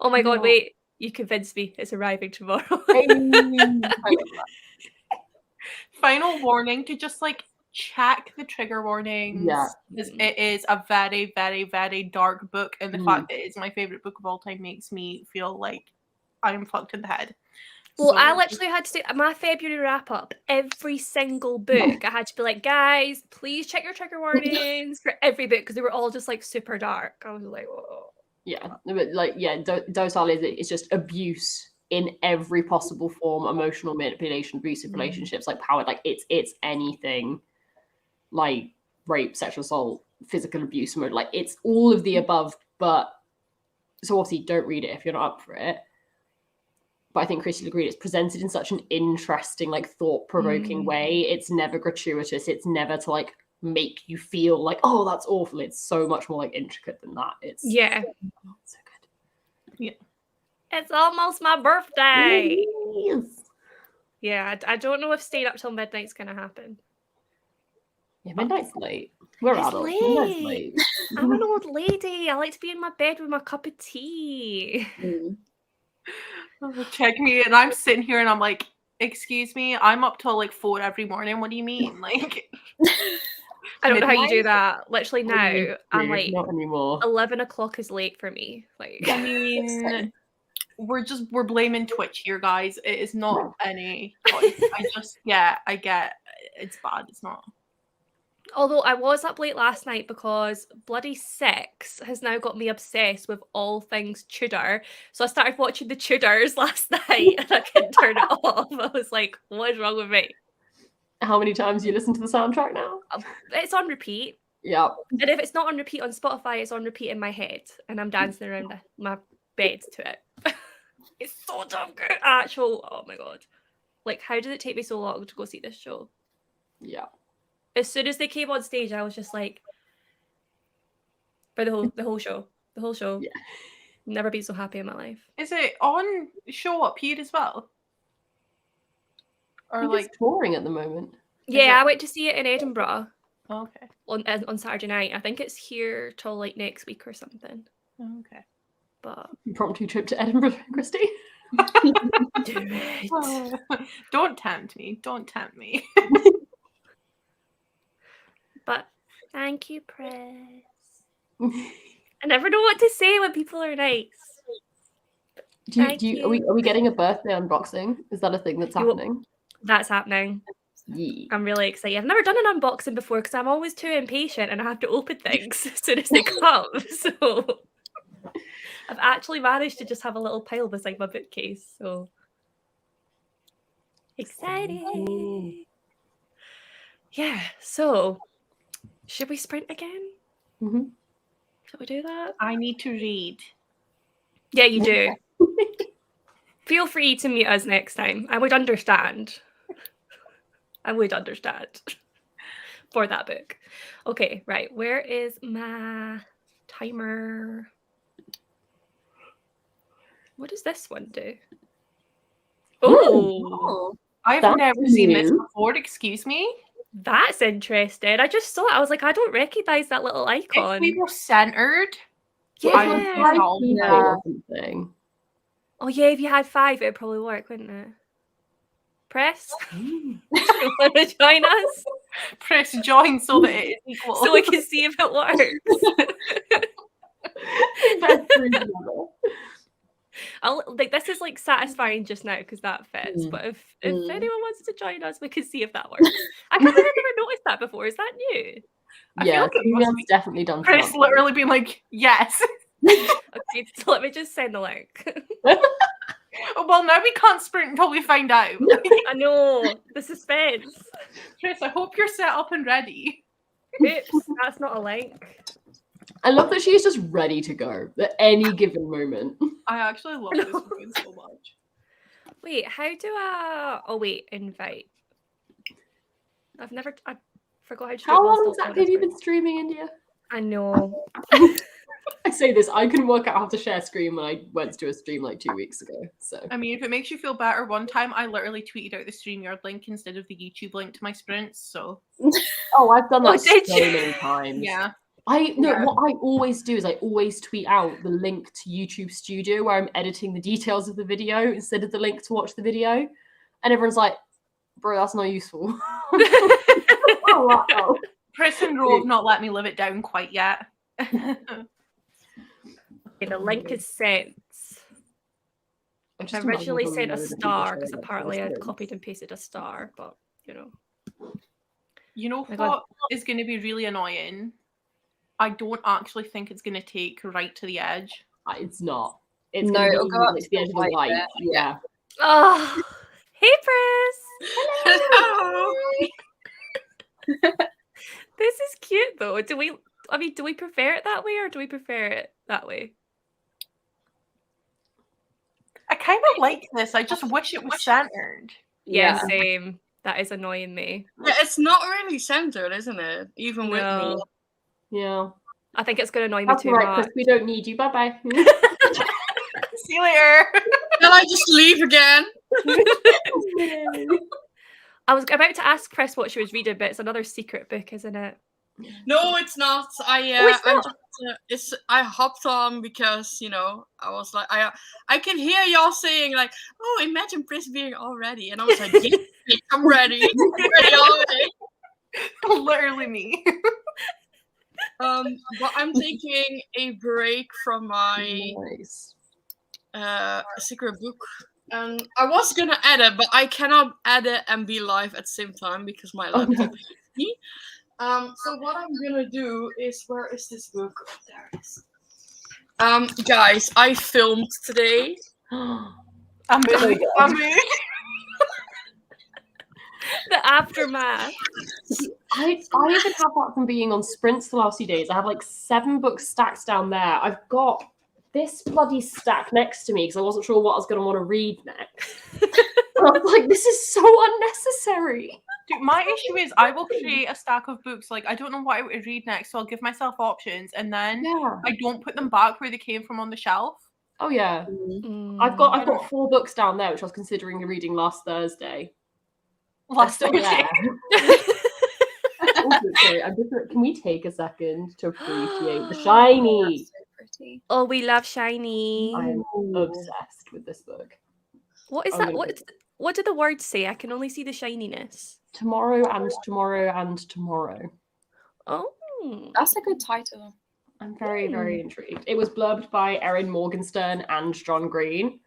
Oh my god, wait, you convinced me. It's arriving tomorrow. Final warning to just like check the trigger warnings. Yeah. Because it is a very, very, very dark book, and the fact that it's my favorite book of all time makes me feel like I'm fucked in the head. Well, So- I literally had to say my February wrap up, every single book, I had to be like, guys, please check your trigger warnings for every book, because they were all just like super dark. I was like, whoa. Yeah, but like, yeah, docile is just abuse in every possible form, emotional manipulation, abusive relationships, like power, like it's anything, like rape, sexual assault, physical abuse, murder, like it's all of the above. But so obviously don't read it if you're not up for it. But I think Christy agreed, it's presented in such an interesting, like thought-provoking way. It's never gratuitous. It's never to like make you feel like, oh, that's awful. It's so much more like intricate than that. It's Yeah. so good. Yeah. It's almost my birthday. Yes. Yeah, I don't know if staying up till midnight's gonna happen. Yeah, midnight's late. We're It's adults. Midnight's late. late. I'm an old lady. I like to be in my bed with my cup of tea. Check me, and I'm sitting here and I'm like, excuse me, I'm up till like 4 every morning. What do you mean? Like, I don't know how you do midnight? that. Literally now, I'm like, not anymore. 11 o'clock is late for me. Like, I mean, we're blaming Twitch here, guys. It is not any choice. I get it's bad. It's not. although I was up late last night because bloody 6 has now got me obsessed with all things Tudor. So I started watching the Tudors last night and I couldn't turn it off. I was like, what is wrong with me? How many times do you listen to the soundtrack now? It's on repeat. Yeah. And if it's not on repeat on Spotify, it's on repeat in my head. And I'm dancing around my bed to it. It's so damn good. Oh my god. Like, how did it take me so long to go see this show? Yeah. As soon as they came on stage, I was just like, for the whole show. The whole show. Yeah. Never been so happy in my life. Is it on show up here as well? Or like it's touring at the moment. Yeah, it? I went to see it in Edinburgh okay. on Saturday night. I think it's here till like next week or something. Okay. But Impromptu trip to Edinburgh, Christy. do it. Don't tempt me. Don't tempt me. But thank you, Pris. I never know what to say when people are nice. Are we getting a birthday unboxing? Is that a thing that's happening? That's happening. Yeah. I'm really excited. I've never done an unboxing before because I'm always too impatient and I have to open things as soon as they come. So I've actually managed to just have a little pile beside my bookcase. So exciting. Yeah. So should we sprint again? Mm-hmm. Shall we do that? I need to read. Yeah, you do. Feel free to meet us next time. I would understand. I would understand for that book. Okay, right. Where is my timer? What does this one do? Oh, I've That's never seen this new. before. Excuse me. that's interesting. I just saw it. I was like, I don't recognize that little icon. If we were centered, Yeah. I would be all Or something. Oh yeah, if you had 5, it would probably work, wouldn't it? Press. Mm. You want to join us press join so that it is equal. so we can see if it works? like this is like satisfying just now because that fits. But if anyone wants to join us, we can see if that works. I can't believe I've never noticed that before. Is that new? I feel like it must Julian's be definitely done. Chris something. literally being like, yes. Okay, so let me just send the link. Well, now we can't sprint until we find out. I know the suspense. Chris, I hope you're set up and ready. Oops, that's not a link. I love that she's just ready to go at any given moment. I actually love this woman so much. Wait, how do I? Oh wait, invite. I forgot how to do How it whilst long all exactly have you been streaming, India? I know. I say this, I couldn't work out how to share screen when I went to a stream like 2 weeks ago. So I mean, if it makes you feel better, one time I literally tweeted out the StreamYard link instead of the YouTube link to my sprints. So I've done that did so you? many times. yeah. What I always do is I always tweet out the link to YouTube Studio where I'm editing the details of the video instead of the link to watch the video. And everyone's like, bro, that's not useful. Oh, wow. Chris and Ro have not let me live it down quite yet. Okay, the link is sent. I originally sent a star because apparently I'd copied and pasted a star, but you know. You know My what God. is going to be really annoying? I don't actually think it's going to take right to the edge. It's not. It's No, going to it'll be go up like to the the end of the white light. bit. Yeah. Oh, hey, Pris. Hello. This is cute though. Do we prefer it that way or do we prefer it that way? I kind of like this. I just wish it was centered. Yeah, same. That is annoying me. Yeah, it's not really centered, isn't it? Even with me. No. Yeah. I think it's going to annoy me That's too all right, much. Chris. We don't need you. Bye-bye. See you later. Can I just leave again? I was about to ask Chris what she was reading, but it's another secret book, isn't it? No, it's not. it's I'm not? just, I hopped on because I was like, I can hear y'all saying like, oh, imagine Pris being all ready, and I was like, yeah, I'm ready, I'm ready already. Literally me. But I'm taking a break from my Nice. secret book. I was gonna edit, but I cannot edit and be live at the same time because my laptop hates me. So what I'm gonna do is, where is this book? Oh, there it is. Guys, I filmed today. I'm moving. The aftermath. I even have that from being on sprints the last few days. I have like 7 books stacked down there. I've got this bloody stack next to me because I wasn't sure what I was going to want to read next. And I was like, this is so unnecessary. Dude, my issue is I will create a stack of books. Like, I don't know what I would read next, so I'll give myself options, and then I don't put them back where they came from on the shelf. Oh yeah. I've got 4 books down there which I was considering reading last Thursday. Last They're still Thursday. there. Also, sorry, can we take a second to appreciate the shiny? So pretty. Oh, we love shiny. I'm obsessed with this book. What is that? What did the words say? I can only see the shininess. Tomorrow and tomorrow and tomorrow. Oh. That's a good title. I'm very, very intrigued. It was blurbed by Erin Morgenstern and John Green.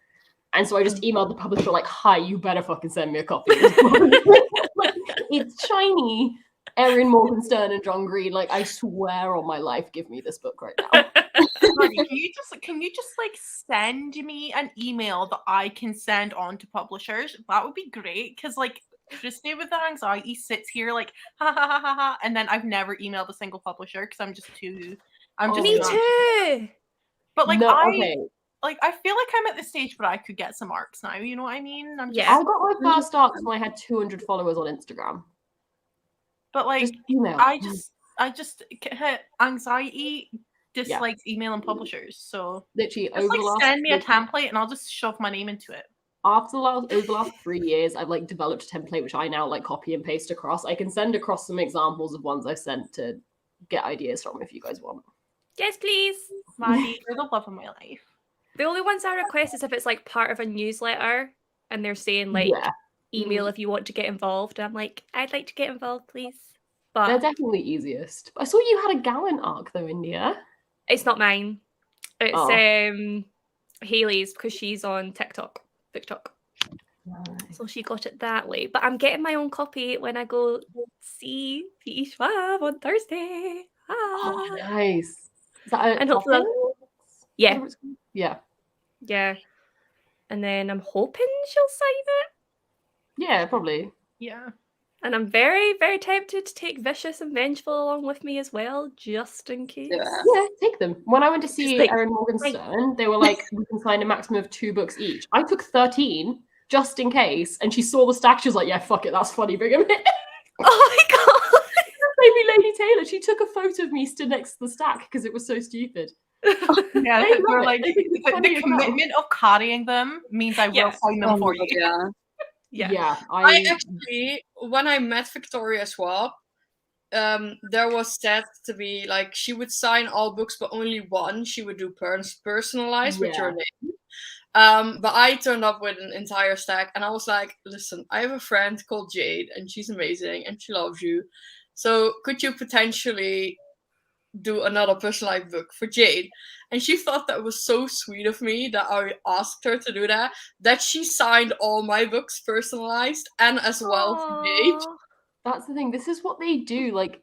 And so I just emailed the publisher like, hi, you better fucking send me a copy of this book. Like, it's shiny. Erin Morgenstern and John Green. Like, I swear on my life, give me this book right now. Maddie, can you just like send me an email that I can send on to publishers? That would be great, because like Christy with the anxiety sits here like ha ha ha ha ha, and then I've never emailed a single publisher because I'm just Me not. too. But like No, I feel like I'm at the stage where I could get some arcs now. You know what I mean? Yeah. I got my first arcs when I had 200 followers on Instagram. But like Just email. I just anxiety dislikes emailing publishers, so Literally just over the last send me a template and I'll just shove my name into it. over the last 3 years, I've like developed a template which I now like copy and paste across. I can send across some examples of ones I've sent to get ideas from if you guys want. Yes, please. Maddie, you're the love of my life. The only ones I request is if it's like part of a newsletter and they're saying like email if you want to get involved. I'm like, I'd like to get involved, please. But They're definitely easiest. I saw you had a Gallant arc though, India. it's not mine. It's Haley's because she's on BookTok. So she got it that way. But I'm getting my own copy when I go see P.E. Schwab on Thursday. Oh, nice. Is that And hopefully yeah. Yeah. Yeah. And then I'm hoping she'll sign it. Yeah, probably. Yeah. And I'm very, very tempted to take Vicious and Vengeful along with me as well, just in case. Yeah, take them. When I went to see like, Erin Morgenstern, they were like, we can sign a maximum of 2 books each. I took 13 just in case, and she saw the stack. She was like, yeah, fuck it, that's funny, bring them in. Oh my god! Maybe Lady Taylor, she took a photo of me stood next to the stack because it was so stupid. Yeah, They they're love like it. They think it's funny the as hell. commitment of carrying them means I will sign them for you. Yeah. I actually, when I met Victoria Schwab, there was said to be like she would sign all books, but only one she would do personalized with your name. But I turned up with an entire stack, and I was like, "Listen, I have a friend called Jade, and she's amazing, and she loves you. So could you potentially do another personalized book for Jade?" And she thought that was so sweet of me that I asked her to do that she signed all my books personalized and as well for Jade. That's the thing. This is what they do. Like,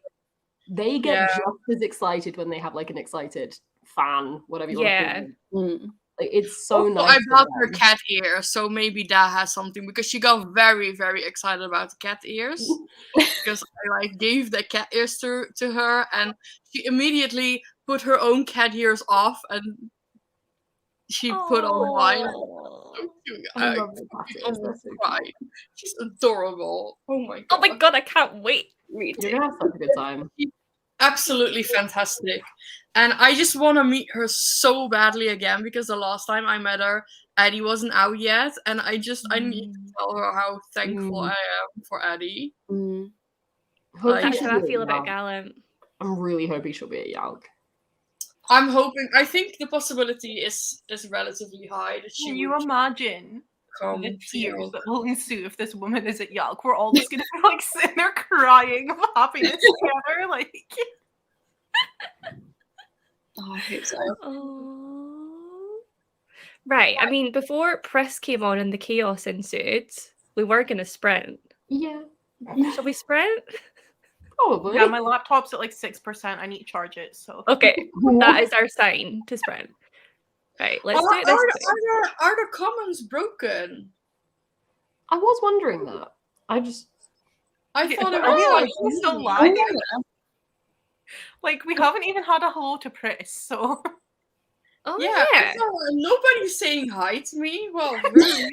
they get just as excited when they have like an excited fan, whatever you want to call them. Like, it's so also, nice. I bought her cat ears, so maybe that has something because she got very, very excited about the cat ears because I like gave the cat ears to her, and she immediately put her own cat ears off and she put on mine. I love the cat ears. They're so cute. She's adorable. Oh my god! Oh my god! I can't wait. You're gonna have such a good time. Absolutely fantastic. And I just want to meet her so badly again because the last time I met her, Addie wasn't out yet. And I need to tell her how thankful I am for Addie. That's how I feel about Gallant. I'm really hoping she'll be at Yalk. I'm hoping, I think the possibility is relatively high that she Can you imagine come the tears that will ensue if this woman is at Yalk? We're all just gonna be like sitting there crying of happiness together, like. Oh, I hope so. Oh. Right. I mean, before Pris came on and the chaos ensued, we were gonna sprint. Yeah. Shall we sprint? Probably. Yeah, my laptop's at like 6%. I need to charge it. So okay, that is our sign to sprint. Right, let's do it this way. Are the comments broken? I was wondering that. I thought it are was we still live? Like we haven't even had a hello to Pris, so. Oh yeah. Nobody's saying hi to me. Well, really.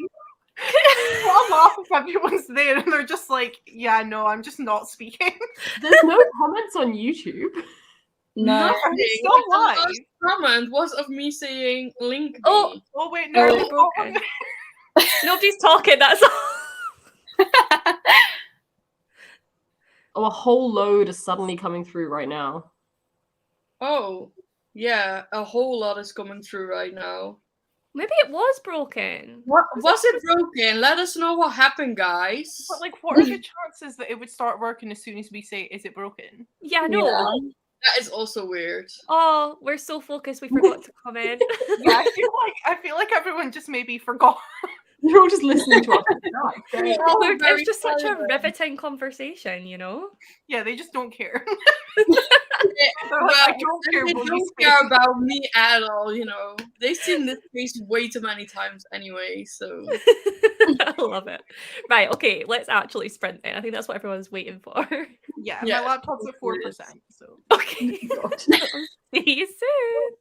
I'll laugh if everyone's there and they're just like, yeah, no, I'm just not speaking. There's no comments on YouTube. No. So why? The last comment was of me saying link me. Oh wait, no. Okay. Nobody's talking, that's all. Oh, a whole load is suddenly coming through right now. Oh, yeah, a whole lot is coming through right now. Maybe it was broken. Was it broken? Let us know what happened, guys. But like, what are the chances that it would start working as soon as we say, "Is it broken?" Yeah, I know. Yeah. That is also weird. Oh, we're so focused, we forgot to comment. Yeah, I feel like everyone just maybe forgot. You're all just listening to us. It's just such a riveting conversation, you know? Yeah, they just don't care. I don't care. They don't care about me at all, you know. They've seen this face way too many times anyway, so. I love it. Right, okay, let's actually sprint then. I think that's what everyone's waiting for. Yeah, my laptop's at 4%, so. Okay. See you soon.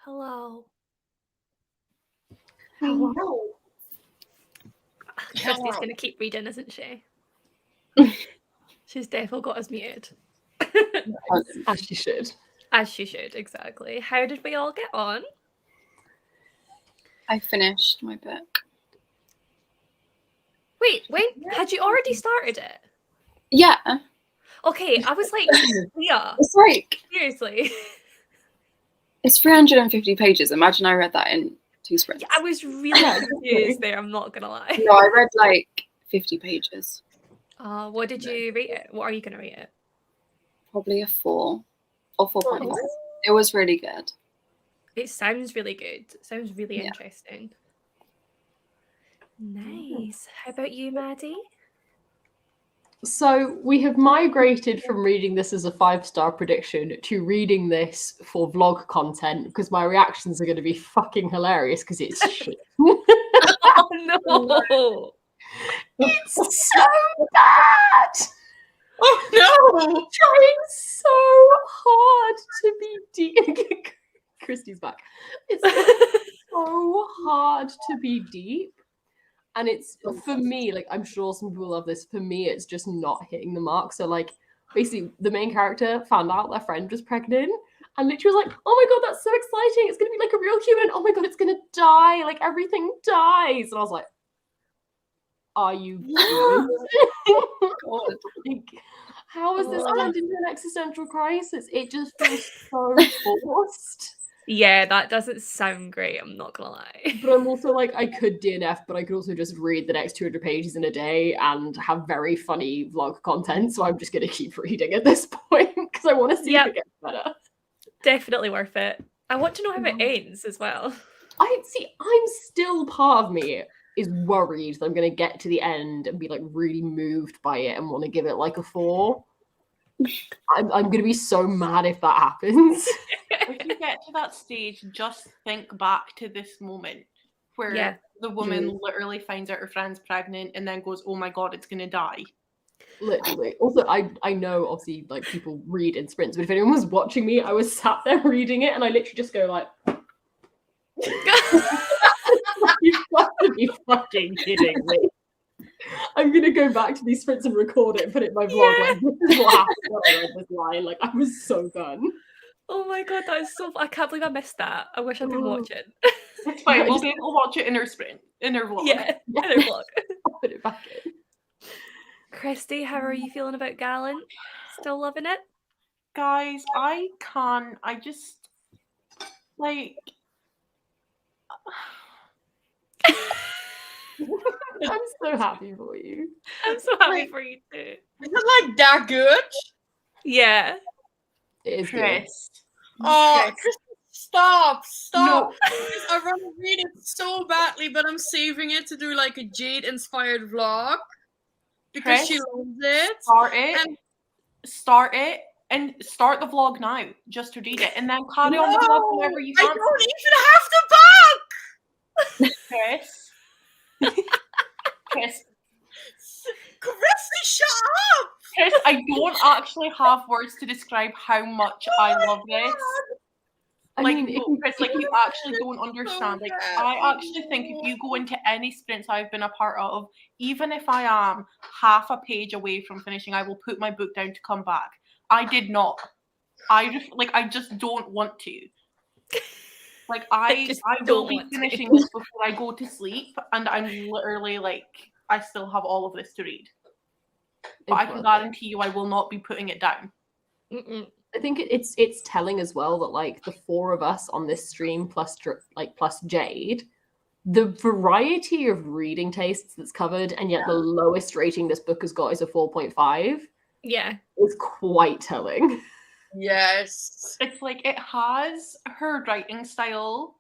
Hello. Hello. Christy's going to keep reading, isn't she? She's definitely got us muted. As she should. As she should, exactly. How did we all get on? I finished my book. Wait, had you already started it? Yeah. Okay, I was like, yeah, It's like, seriously. it's 350 pages. Imagine I read that in 2 sprints. Yeah, I was really confused there, I'm not gonna lie. No, I read like 50 pages. What did you rate it? What are you gonna rate it? Probably a 4 or 4.5. Oh. It was really good. It sounds really good. It sounds really Yeah. interesting. Nice. How about you, Maddie? So we have migrated from reading this as a 5-star prediction to reading this for vlog content because my reactions are going to be fucking hilarious because it's shit. Oh no! It's so bad. Oh no! Trying so hard to be deep. Christy's back. It's so hard to be deep. And it's, for me, like, I'm sure some people love this. For me, it's just not hitting the mark. So, like, basically, the main character found out their friend was pregnant and literally was like, oh my God, that's so exciting. It's going to be like a real human. Oh my God, it's going to die. Like, everything dies. And I was like, are you good? Like, how has this turned into an existential crisis? It just feels so forced. Yeah, that doesn't sound great, I'm not gonna lie. But I'm also like, I could DNF, but I could also just read the next 200 pages in a day and have very funny vlog content. So I'm just going to keep reading at this point because I want to see if it gets better. Definitely worth it. I want to know how it ends as well. I'm still, part of me is worried that I'm going to get to the end and be like really moved by it and want to give it like a 4. I'm going to be so mad if that happens. If you get to that stage, just think back to this moment where the woman literally finds out her friend's pregnant and then goes, oh my God, it's going to die. Literally. Also, I know obviously like people read in sprints, but if anyone was watching me, I was sat there reading it and I literally just go like, you've got to be fucking kidding me. I'm gonna go back to these sprints and record it and put it in my vlog. Like, this is what happened when I read this line. Like, I was so done. Oh my God, that is so. I can't believe I missed that. I wish I'd been watching. It's fine. We'll watch it in her sprint, in her vlog. Yeah, in her vlog. I'll put it back in. Christy, how are you feeling about Gallant? Still loving it? Guys, I just like. I'm so happy for you. I'm so happy for you too. Is it like that good? Yeah. It is good. Chris. Oh, Christy, stop. No. Because I want to read it so badly, but I'm saving it to do like a Jade-inspired vlog because Chris, she loves it. Start it, and start the vlog now, just to read it, and then carry on the vlog whenever you I want. don't even have the book. Chris, Christy, shut up. Chris, I don't actually have words to describe how much I love this. Chris, like, you actually don't understand. Like, I actually think if you go into any sprints I've been a part of, even if I am half a page away from finishing, I will put my book down to come back. I did not. I just don't want to. Like, I will be finishing this before I go to sleep, and I'm literally like, I still have all of this to read. But I can guarantee you I will not be putting it down. I think it's telling as well that like the 4 of us on this stream plus Jade, the variety of reading tastes that's covered, and yet the lowest rating this book has got is a 4.5. Yeah. Is quite telling. Yes. It's like it has her writing style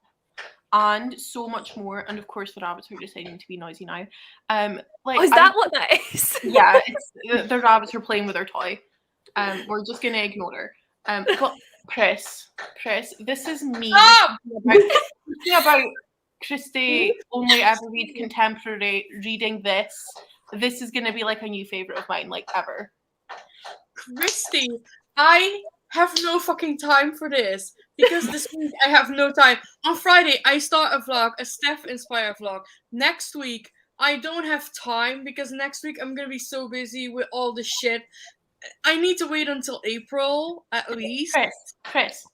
and so much more. And of course, the rabbits are deciding to be noisy now. Is that what that is? Yeah, it's the rabbits are playing with their toy. We're just gonna ignore her. But Chris, this is me talking about Christy only ever reads contemporary. Reading this is gonna be like a new favorite of mine, like ever. Christy, I have no fucking time for this. because this week I have no time. On Friday, I start a vlog, a Steph inspired vlog. Next week, I don't have time because next week I'm gonna be so busy with all the shit. I need to wait until April at least. Chris,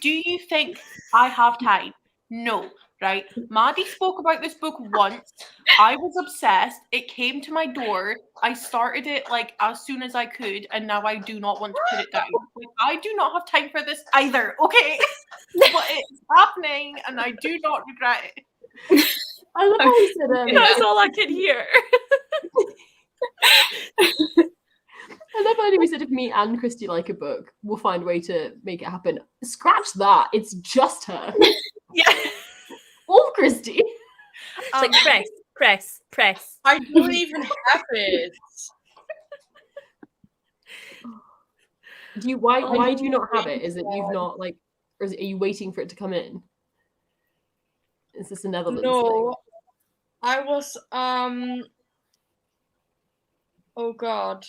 do you think I have time? No, right? Maddie spoke about this book once. I was obsessed. It came to my door. I started it like as soon as I could, and now I do not want to put it down. Like, I do not have time for this either, okay? But it's happening, and I do not regret it. I love how you said That's all I can hear. I love how we said if me and Christy like a book, we'll find a way to make it happen. Scratch that. It's just her. Yeah. Or Christy. It's like press. I don't even have it. Why do you not have it? Is it you've not like, or are you waiting for it to come in? Is this a Netherlands thing? No, I was oh god,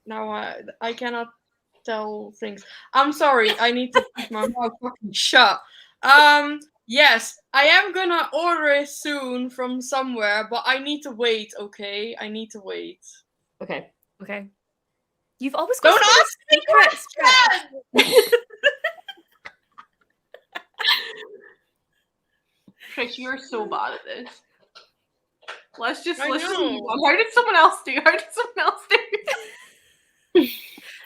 now I cannot tell things. I'm sorry, I need to keep my mouth fucking shut. Yes, I am gonna order it soon from somewhere, but I need to wait. Okay, I need to wait. Okay. You've always got Don't ask me questions. Chris, you're so bad at this. Let's just I move know. on. How did someone else do?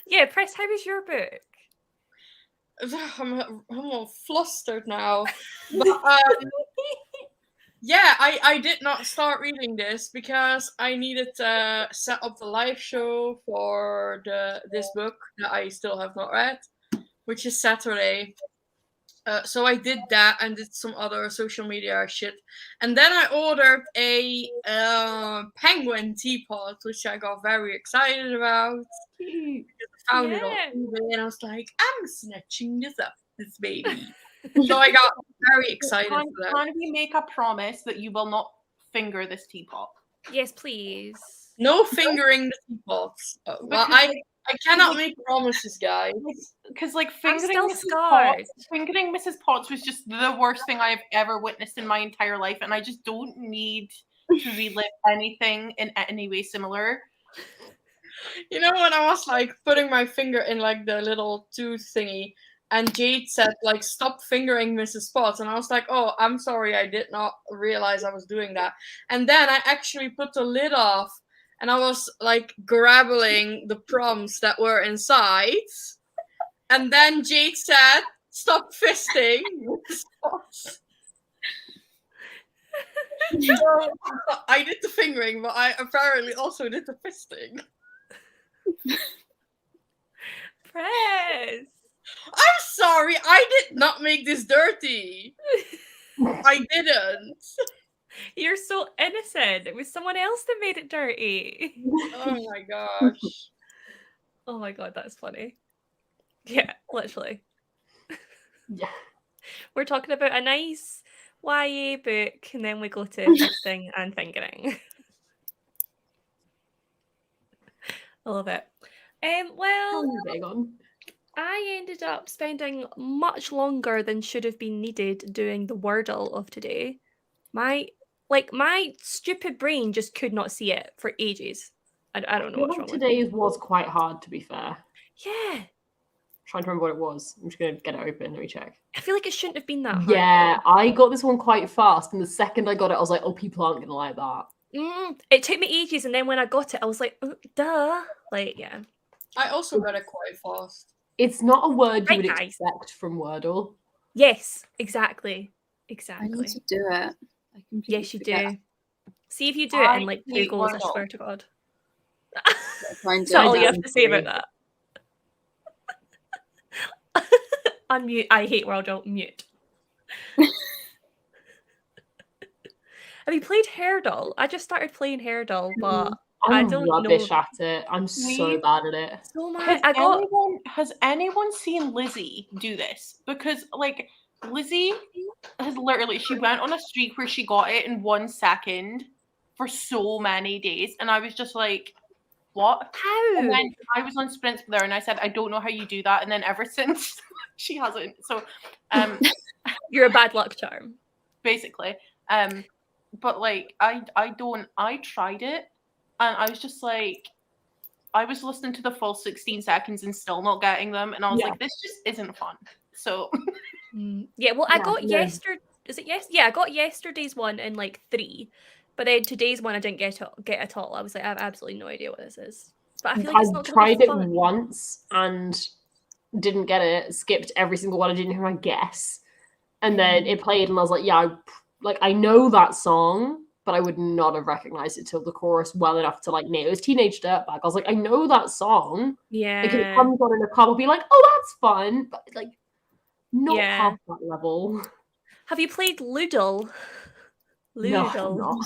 Yeah, Press, how was your book? I'm all flustered now. But, yeah, I did not start reading this because I needed to set up the live show for this book that I still have not read, which is Saturday. So I did that and did some other social media shit. And then I ordered a penguin teapot, which I got very excited about. I found it on eBay and I was like, I'm snatching this baby. So I got very excited for that. Can we make a promise that you will not finger this teapot? Yes, please. No fingering the teapots. Well, I cannot make promises, guys. Because like I'm fingering still scarred. Mrs. Potts was just the worst thing I've ever witnessed in my entire life, and I just don't need to relive anything in any way similar. You know, when I was like putting my finger in like the little tooth thingy, and Jade said like, stop fingering Mrs. Potts, and I was like, oh, I'm sorry, I did not realize I was doing that. And then I actually put the lid off, and I was like grabbling the prompts that were inside. And then Jade said, stop fisting Mrs. Potts. So I did the fingering, but I apparently also did the fisting. Press. I'm sorry, I did not make this dirty. I didn't. You're so innocent. It was someone else that made it dirty. Oh my gosh. Oh my god, that's funny. Yeah, literally. Yeah. We're talking about a nice YA book, and then we go to fisting and fingering. I love it. Well, I ended up spending much longer than should have been needed doing the Wordle of today. My stupid brain just could not see it for ages. I don't know what's wrong with Today was quite hard, to be fair. Yeah. Trying to remember what it was. I'm just going to get it open. Let me check. I feel like it shouldn't have been that hard. Yeah, I got this one quite fast. And the second I got it, I was like, oh, people aren't going to like that. It took me ages. And then when I got it, I was like, duh. Like, yeah. I also got it quite fast. It's not a word you would Right, expect from Wordle. Yes, exactly. I Exactly. need to do it. I completely Yes, you forget. do. See if you do it in like hate Googles, I Wordle. swear to God. Try and That's do all it you have now. to say about that. Unmute. I hate Wordle. Mute. Have you played Hairdoll? I just started playing Hairdoll, but I I'm don't rubbish know. at it. I'm so bad at it. So much. Has anyone seen Lizzie do this? Because like Lizzie has literally, she went on a streak where she got it in 1 second for so many days, and I was just like, what? How? And then I was on sprints with her and I said, I don't know how you do that, and then ever since She hasn't. So, You're a bad luck charm. basically, but like I tried it, and I was just like, I was listening to the full 16 seconds and still not getting them, and I was like, this just isn't fun. So Yeah, well, I Yeah, got no. Is it yes? Yeah, I got yesterday's one in like 3, but then today's one I didn't get at all. I was like, I have absolutely no idea what this is. But I feel like it's I not gonna tried be it fun. once and didn't get it. Skipped every single one. I didn't hear my guess, and then it played, and I was like, yeah, I know that song, but I would not have recognized it till the chorus well enough to like nail. It was Teenage Dirtbag. I was like, I know that song. Like, if it Yeah. comes on in a club, I'll be like, oh, that's fun, but like, not Yeah. past that level. Have you played Loodle? No, Loodle. not.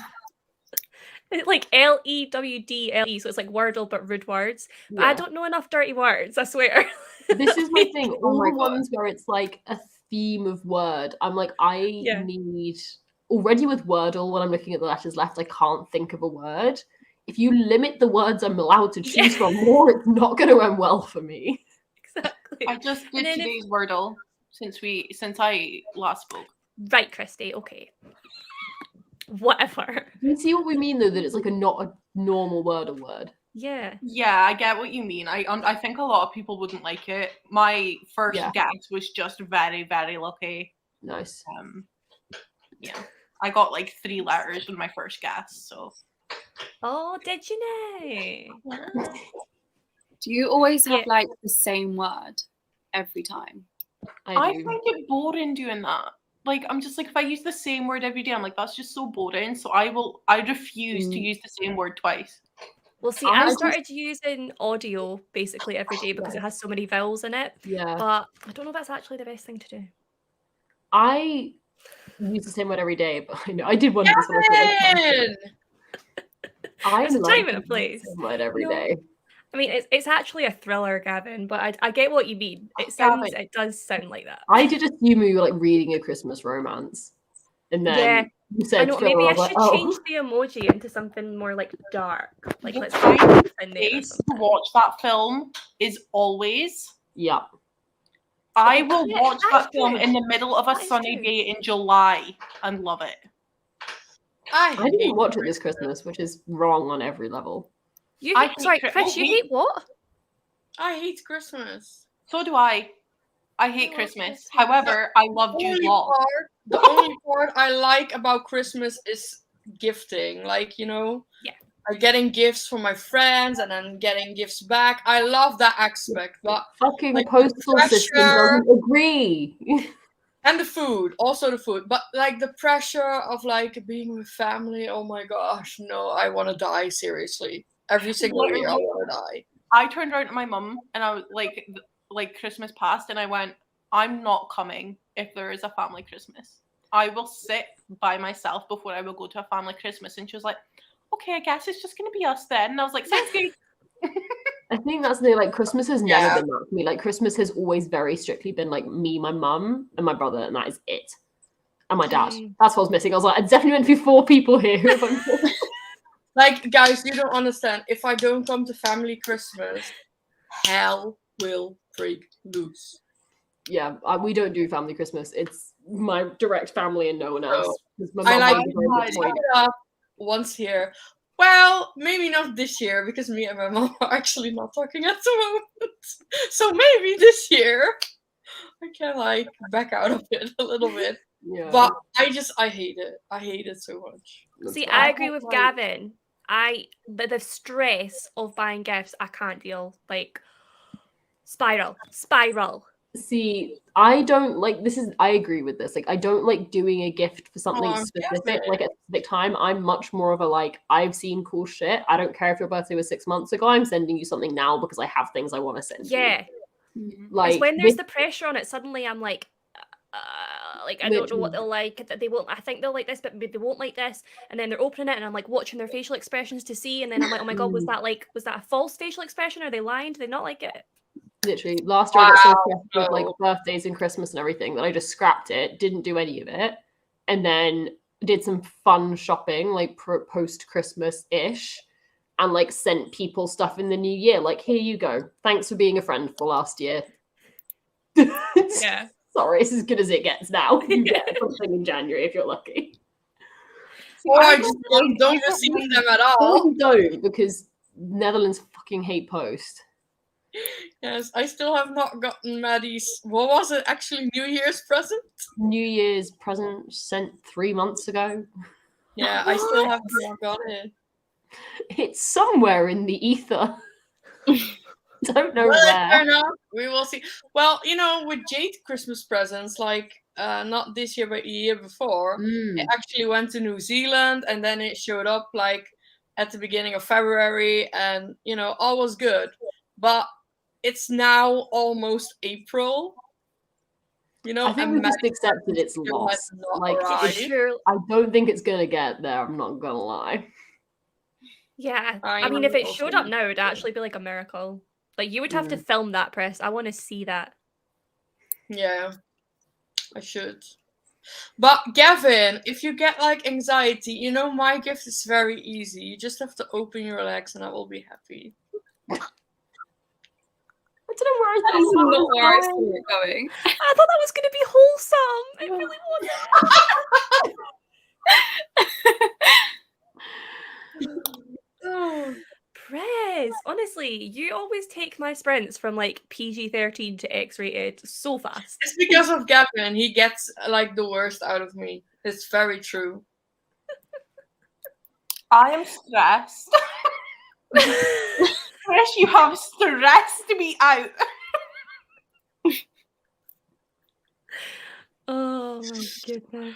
It's like LEWDLE, so it's like Wordle but rude words. But I Yeah. don't know enough dirty words, I swear. This is my thing. Oh All my the God. ones where it's like a theme of word, I'm like, I Yeah. need already with Wordle, when I'm looking at the letters left, I can't think of a word. If you limit the words I'm allowed to choose from more, it's not going to end well for me. Exactly. I just And did then today's Wordle since I last spoke. Right, Christy, okay. Whatever. You see what we mean though, that it's like not a normal word. Yeah. Yeah, I get what you mean. I think a lot of people wouldn't like it. My first Yeah. guess was just very, very lucky. Nice. Yeah, I got like 3 letters in my first guess. So Oh, did you know? Do you always have Yeah. like the same word every time? I I do. find it boring doing that. Like, I'm just like, if I use the same word every day, I'm like, that's just so boring. So I refuse to use the same word twice. Well, see, I I just- started using audio basically every day because it has so many vowels in it. Yeah. But I don't know if that's actually the best thing to do. I use the same word every day, but I know I did wonder this when I thought I Kevin! I There's a like time and a using the place. same word every No. day. I mean, it's actually a thriller, Gavin, but I get what you mean. It does sound like that. I did assume you were like reading a Christmas romance, and then Yeah, you I said know. thriller. Maybe I was like, should oh. change the emoji into something more like dark. Like The let's time put and in there or place to something. watch that film is always. Yeah. I will Yeah, watch that's that film good. in the middle of a That is sunny true. day in July and love it. I hate didn't watch it this Christmas, which is wrong on every level. You I hate, hate sorry, Chri- Chris. I You hate- hate what? I hate Christmas. So do I. I hate love Christmas. Christmas. However, I love Jude Law. The only part I like about Christmas is gifting. Like, you know, Yeah. like getting gifts from my friends and then getting gifts back. I love that aspect. But Fucking like, postal system pressure- doesn't agree. and the food, also the food. But like the pressure of like being with family, oh my gosh, no, I want to die, seriously. Every single year I want to die. I turned around to my mum and I was like Christmas passed and I went, I'm not coming if there is a family Christmas. I will sit by myself before I will go to a family Christmas. And she was like, okay, I guess it's just going to be us then. And I was like, sounds good. I think that's the like Christmas has Yeah. never been that for me. Like Christmas has always very strictly been like me, my mum, and my brother, and that is it. And my dad. That's what I was missing. I was like, it's definitely meant to be 4 people here. Who have I missed? Like, guys, you don't understand. If I don't come to family Christmas, hell will break loose. Yeah, we don't do family Christmas. It's my direct family and no one else. 'Cause my I mum like has a very good pick point. it up once here. Well, maybe not this year because me and my mom are actually not talking at the moment. So maybe this year I can like back out of it a little bit. Yeah. But I hate it. I hate it so much. that's See, fine. I agree with like- Gavin. The stress of buying gifts, I can't deal. Like spiral. See, I don't like this is I agree with this. Like I don't like doing a gift for something Oh, specific, Gavin. like at a specific time. I'm much more of a like, I've seen cool shit. I don't care if your birthday was 6 months ago. I'm sending you something now because I have things I want to send you. Yeah. Like It's when there's this- the pressure on it, suddenly I'm like I don't know what they'll like. That they won't. I think they'll like this, but maybe they won't like this. And then they're opening it, and I'm like watching their facial expressions to see. And then I'm like, oh my god, was that a false facial expression? Are they lying? Do they not like it? literally last year I got so Wow, stressed with like no. birthdays and Christmas and everything that I just scrapped it, didn't do any of it, and then did some fun shopping like post Christmas ish, and like sent people stuff in the new year. Like, here you go. Thanks for being a friend for last year. Yeah. Sorry, it's as good as it gets now. You get something in January if you're lucky. Or I just don't receive them at Or all. you don't, because Netherlands fucking hate post. Yes, I still have not gotten Maddie's, what was it, actually New Year's present? New Year's present sent 3 months ago. Yeah, I still have not got it. It's somewhere in the ether. Don't know Well, where. fair enough. We will see. Well, with Jade Christmas presents, like not this year but a year before, it actually went to New Zealand, and then it showed up like at the beginning of February, and all was good. But it's now almost April. I think we just accepted it's lost. Like, I don't think it's gonna get there. I'm not gonna lie. Yeah, I mean, if it showed up now, it'd actually be like a miracle. Like, you would have to film that, Press. I want to see that. Yeah, I should. But Gavin, if you get like anxiety, my gift is very easy. You just have to open your legs, and I will be happy. I don't know where I That's not where I see it going. I thought that was going to be wholesome. It really wasn't. Prez, honestly, you always take my sprints from like PG-13 to X-rated so fast. It's because of Gavin. He gets like the worst out of me. It's very true. I am stressed. Chris, you have stressed me out. Oh my goodness.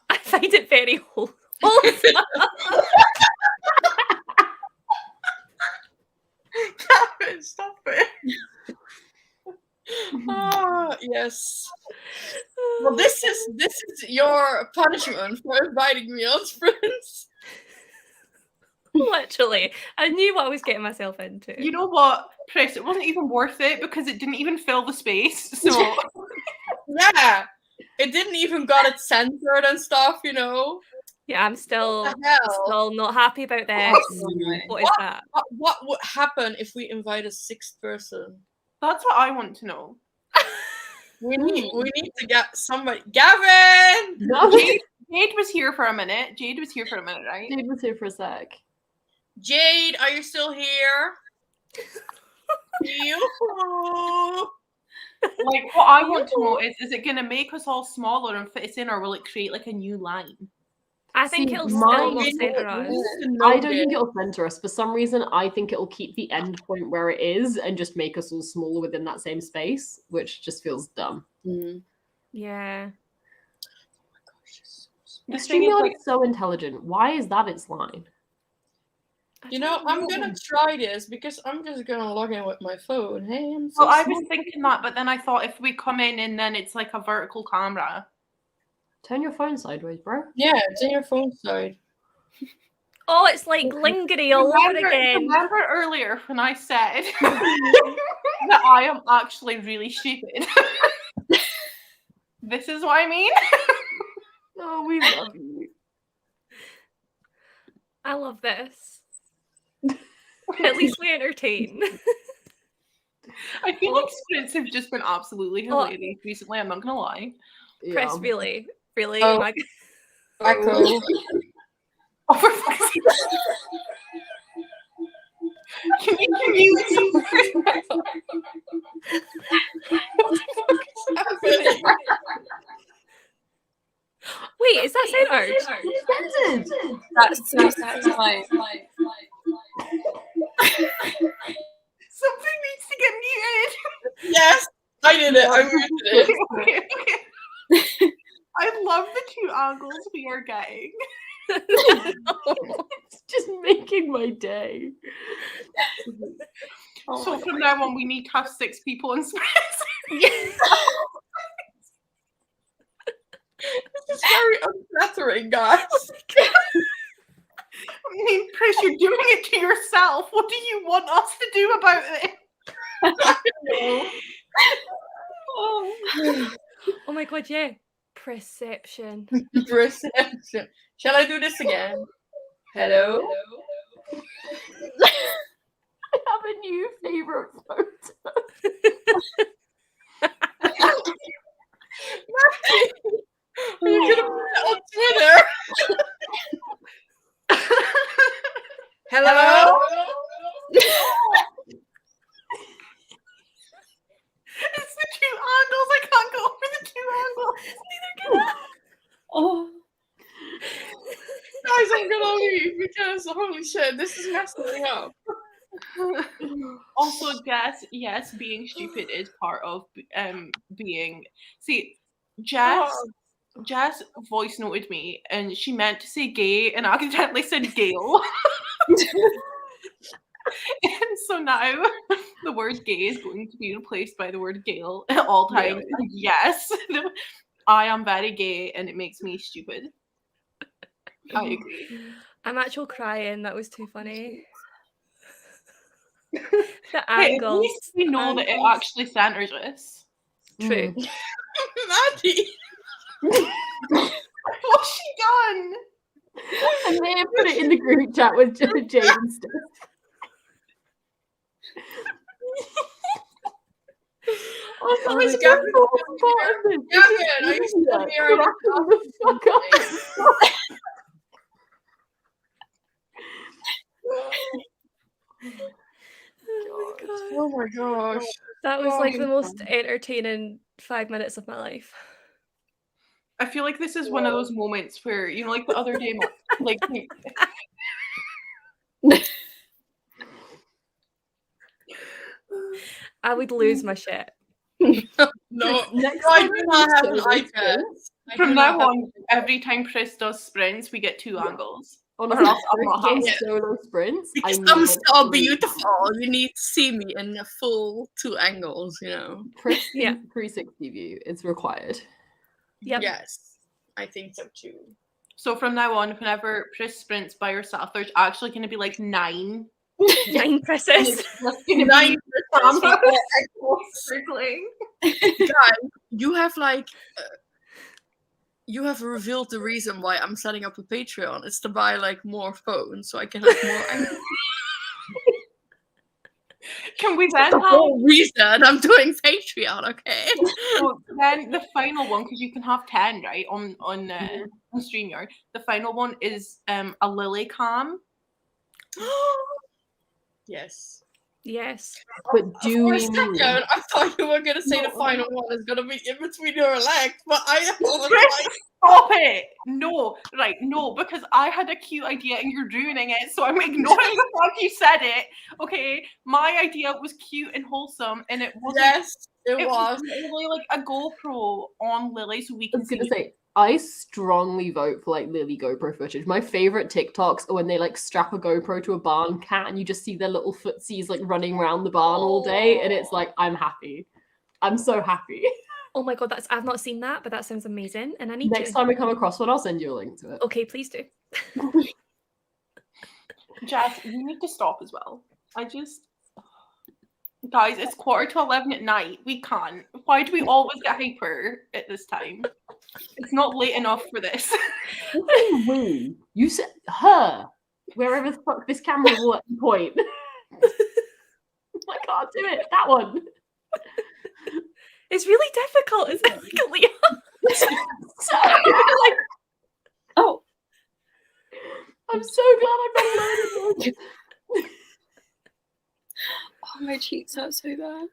I find it very wholesome. Stop it. Yes. Well, this is your punishment for inviting me on sprints. Literally. I knew what I was getting myself into. You know what, Chris? It wasn't even worth it because it didn't even fill the space. So yeah. It didn't even got it censored and stuff, Yeah, I'm still not happy about this. What is that? What would happen if we invite a 6th person? That's what I want to know. We need to get somebody. Gavin! Jade was here for a minute. Right? Jade was here for a sec. Jade, are you still here? Like, what I want to know is it going to make us all smaller and fit us in, or will it create like a new line? I think it'll still not center us. I don't think it'll center us. For some reason, I think it'll keep the end point where it is and just make us all smaller within that same space, which just feels dumb. Yeah. The StreamYard is so intelligent. Why is that its line? I'm gonna try this because I'm just gonna log in with my phone. Hey, I was thinking that, but then I thought if we come in and then it's like a vertical camera. Turn your phone sideways, bro. Yeah, it's in your phone side. Oh, it's like lingerie all over again. Remember earlier when I said that I am actually really stupid? This is what I mean. Oh, we love you. I love this. At least we entertain. I feel like sprints have just been absolutely hilarious recently. I'm not gonna lie. Chris, really? Oh, Oh, for fuck's sake. Can you Wait, is that centered? That's so satisfying. Something needs to get muted. Yes, I did it. I muted it. Okay. I love the 2 angles we are getting. It's just making my day. So from now on, we need to have 6 people in sprints. This is very unflattering, guys. I mean, Chris, you're doing it to yourself. What do you want us to do about it? Oh my god, yeah. Perception. Perception. Shall I do this again? Hello? I have a new favorite photo. Are you gonna put it on Twitter? Hello? It's the cute angles. I can't go over the cute angles. Neither can I. Oh, Guys, I'm gonna leave because holy shit, this is messing me up. Also, Jess, yes, being stupid is part of being. See, Jess voice noted me, and she meant to say gay, and accidentally said Gale. And so now the word gay is going to be replaced by the word Gale at all times. And yes, I am very gay, and it makes me stupid. I agree. I'm actually crying. That was too funny. The Hey, at angles. least we know that it angles. actually centers us. True. Maddie. What's she done? And then put it in the group chat with Jade and stuff. Also, Oh is my Gavin God. Gavin, are you still here? Oh my gosh. That was Oh like my the most entertaining 5 minutes of my life. I feel like this is one of those moments where, you know, like the other day, like I would lose my shit. No, Next I time do not have an we iPad. from now on, every time Chris does sprints, we get two angles. honestly, Or else I'm not getting happy. solo sprints. Because I I'm need so three. beautiful. You need to see me in a full 2 angles, you know. Christy Yeah. 360 view is required. Yep. Yes, I think so too. So from now on, whenever Chris sprints by herself, there's actually going to be like 9. 9 presses. Nine circling. Guys, you have like you have revealed the reason why I'm setting up a Patreon. It's to buy like more phones so I can have more angles. Can we then That's the have whole reason I'm doing Patreon, okay? so then the final one, because you can have 10, right, on StreamYard. The final one is a lily cam. Yes. Yes. But For do a we second, mean I thought you were gonna say the final one is gonna be in between your legs, but I was Chris, like, stop it! No, right, no, because I had a cute idea and you're ruining it, so I'm ignoring the fact you said it. Okay, my idea was cute and wholesome, and it wasn't. yes, it It was. was literally like a GoPro on Lily, so we I can was see. gonna say, I strongly vote for like Lily GoPro footage. My favorite TikToks are when they like strap a GoPro to a barn cat and you just see their little footsies like running around the barn all day, and it's like, I'm happy. I'm so happy. Oh my god, I've not seen that, but that sounds amazing, and I need Next to. time we come across one, I'll send you a link to it. Okay, please do. Jess, you need to stop as well. Guys, it's 11:15 at night. We can't. Why do we always get hyper at this time? It's not late enough for this. We. You said her. Wherever the fuck this camera will point. I can't do it. That one. It's really difficult, isn't it? Like a Leah. So, like, oh, I'm so glad I'm not alone. oh, my cheeks hurt so bad.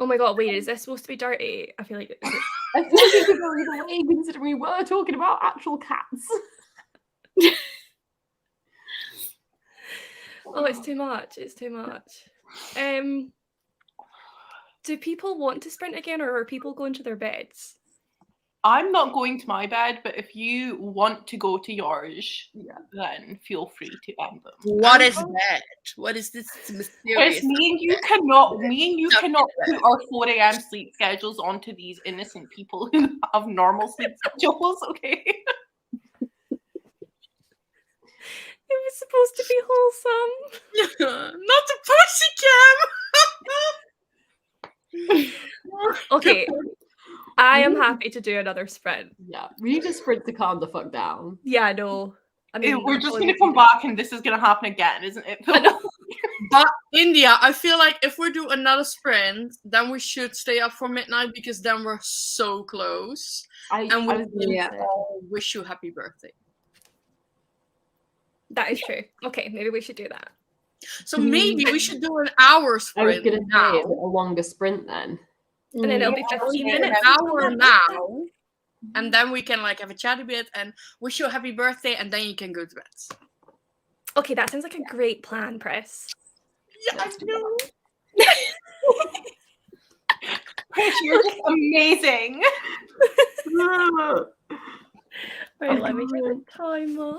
Oh my god, wait, is this supposed to be dirty? I feel like I feel like it could go either way, considering we were talking about actual cats. oh, it's too much. It's too much. Do people want to sprint again, or are people going to their beds? I'm not going to my bed, but if you want to go to yours, then feel free to end them. What is that? What is this mysterious? Because me and you cannot put our 4 a.m. sleep schedules onto these innocent people who have normal sleep schedules, okay? It was supposed to be wholesome. Not the pussy cam. Okay, I am happy to do another sprint. Yeah, we need to sprint to calm the fuck down. Yeah, I know. I mean, We're just going to come back and this is going to happen again, isn't it? I know. But India, I feel like if we do another sprint, then we should stay up for midnight because then we're so close. And we I was gonna Yeah. say, all wish you happy birthday. That is true. Okay, maybe we should do that. So maybe we should do an hour I was sprint gonna say now. a longer sprint then. And then it'll be Yeah, 15 yeah. An minutes. hour now. And then we can like have a chatty bit and wish you a happy birthday, and then you can go to bed. Okay, that sounds like a great plan, Press. Yeah, I know. You're just amazing. Right, let me get the timer.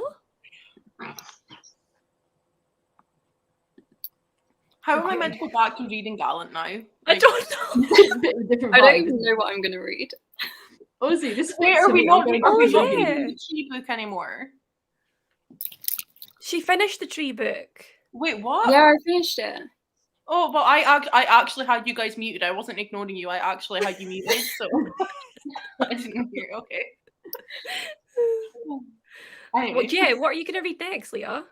How am I Okay. meant to go back to reading Gallant now? I Like, don't know. It's a bit of a different I don't vibe. even know what I'm gonna read. Honestly, this Wait, fits are to we me. not I'm going Oh, to yeah. reading the tree book anymore? She finished the tree book. Wait, what? Yeah, I finished it. Oh, well, I actually had you guys muted. I wasn't ignoring you. I actually had you muted, so I didn't hear. Okay. Anyway, Well, yeah, what are you going to read next, Leah?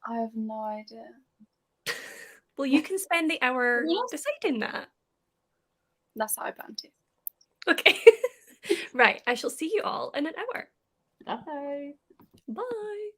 I have no idea. Well, you can spend the hour Yes. deciding that. That's how I plan to. Okay. Right, I shall see you all in an hour. Bye. Bye.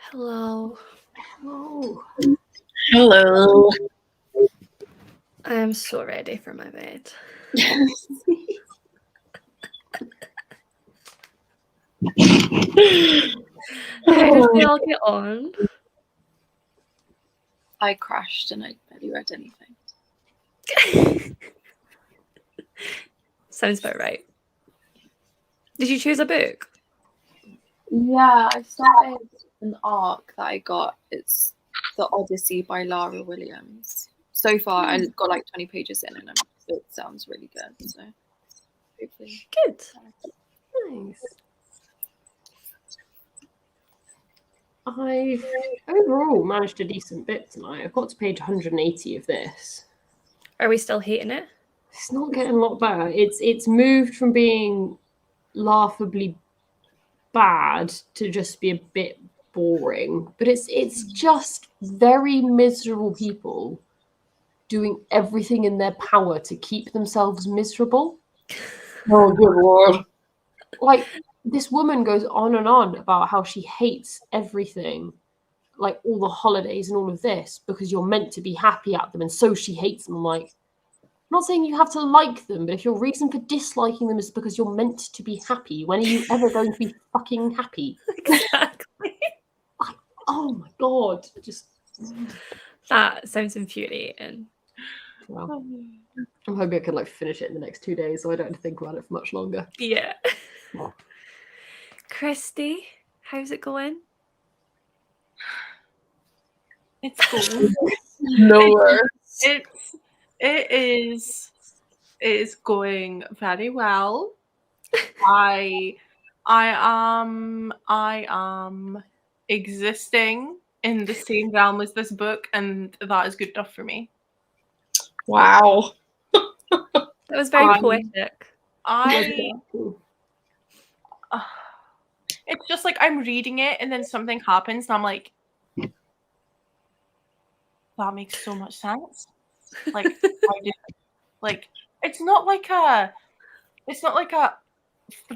Hello. Oh. Hello. I am so ready for my bed. How did we all get on? I crashed and I barely read anything. Sounds about right. Did you choose a book? Yeah, I started an arc that I got. It's The Odyssey by Lara Williams. So far, I got like 20 pages in, and it sounds really good. So hopefully, Good. Nice. I've overall managed a decent bit tonight. I've got to page 180 of this. Are we still hating it? It's not getting a lot better. It's moved from being laughably bad to just be a bit boring. But it's just very miserable people doing everything in their power to keep themselves miserable. Oh, good lord. Like, this woman goes on and on about how she hates everything, like all the holidays and all of this, because you're meant to be happy at them, and so she hates them. I'm like, I'm not saying you have to like them, but if your reason for disliking them is because you're meant to be happy, when are you ever going to be fucking happy? Exactly. Oh my god. Just, That sounds infuriating. well, I'm hoping I can like finish it in the next 2 days so I don't have to think about it for much longer. Yeah. Christy, how's it going? It's cool. Nowhere. It is going very well. I am existing in the same realm as this book, and that is good enough for me. Wow. That was very I- poetic. It's just like I'm reading it and then something happens and I'm like, that makes so much sense. Like, it's not like a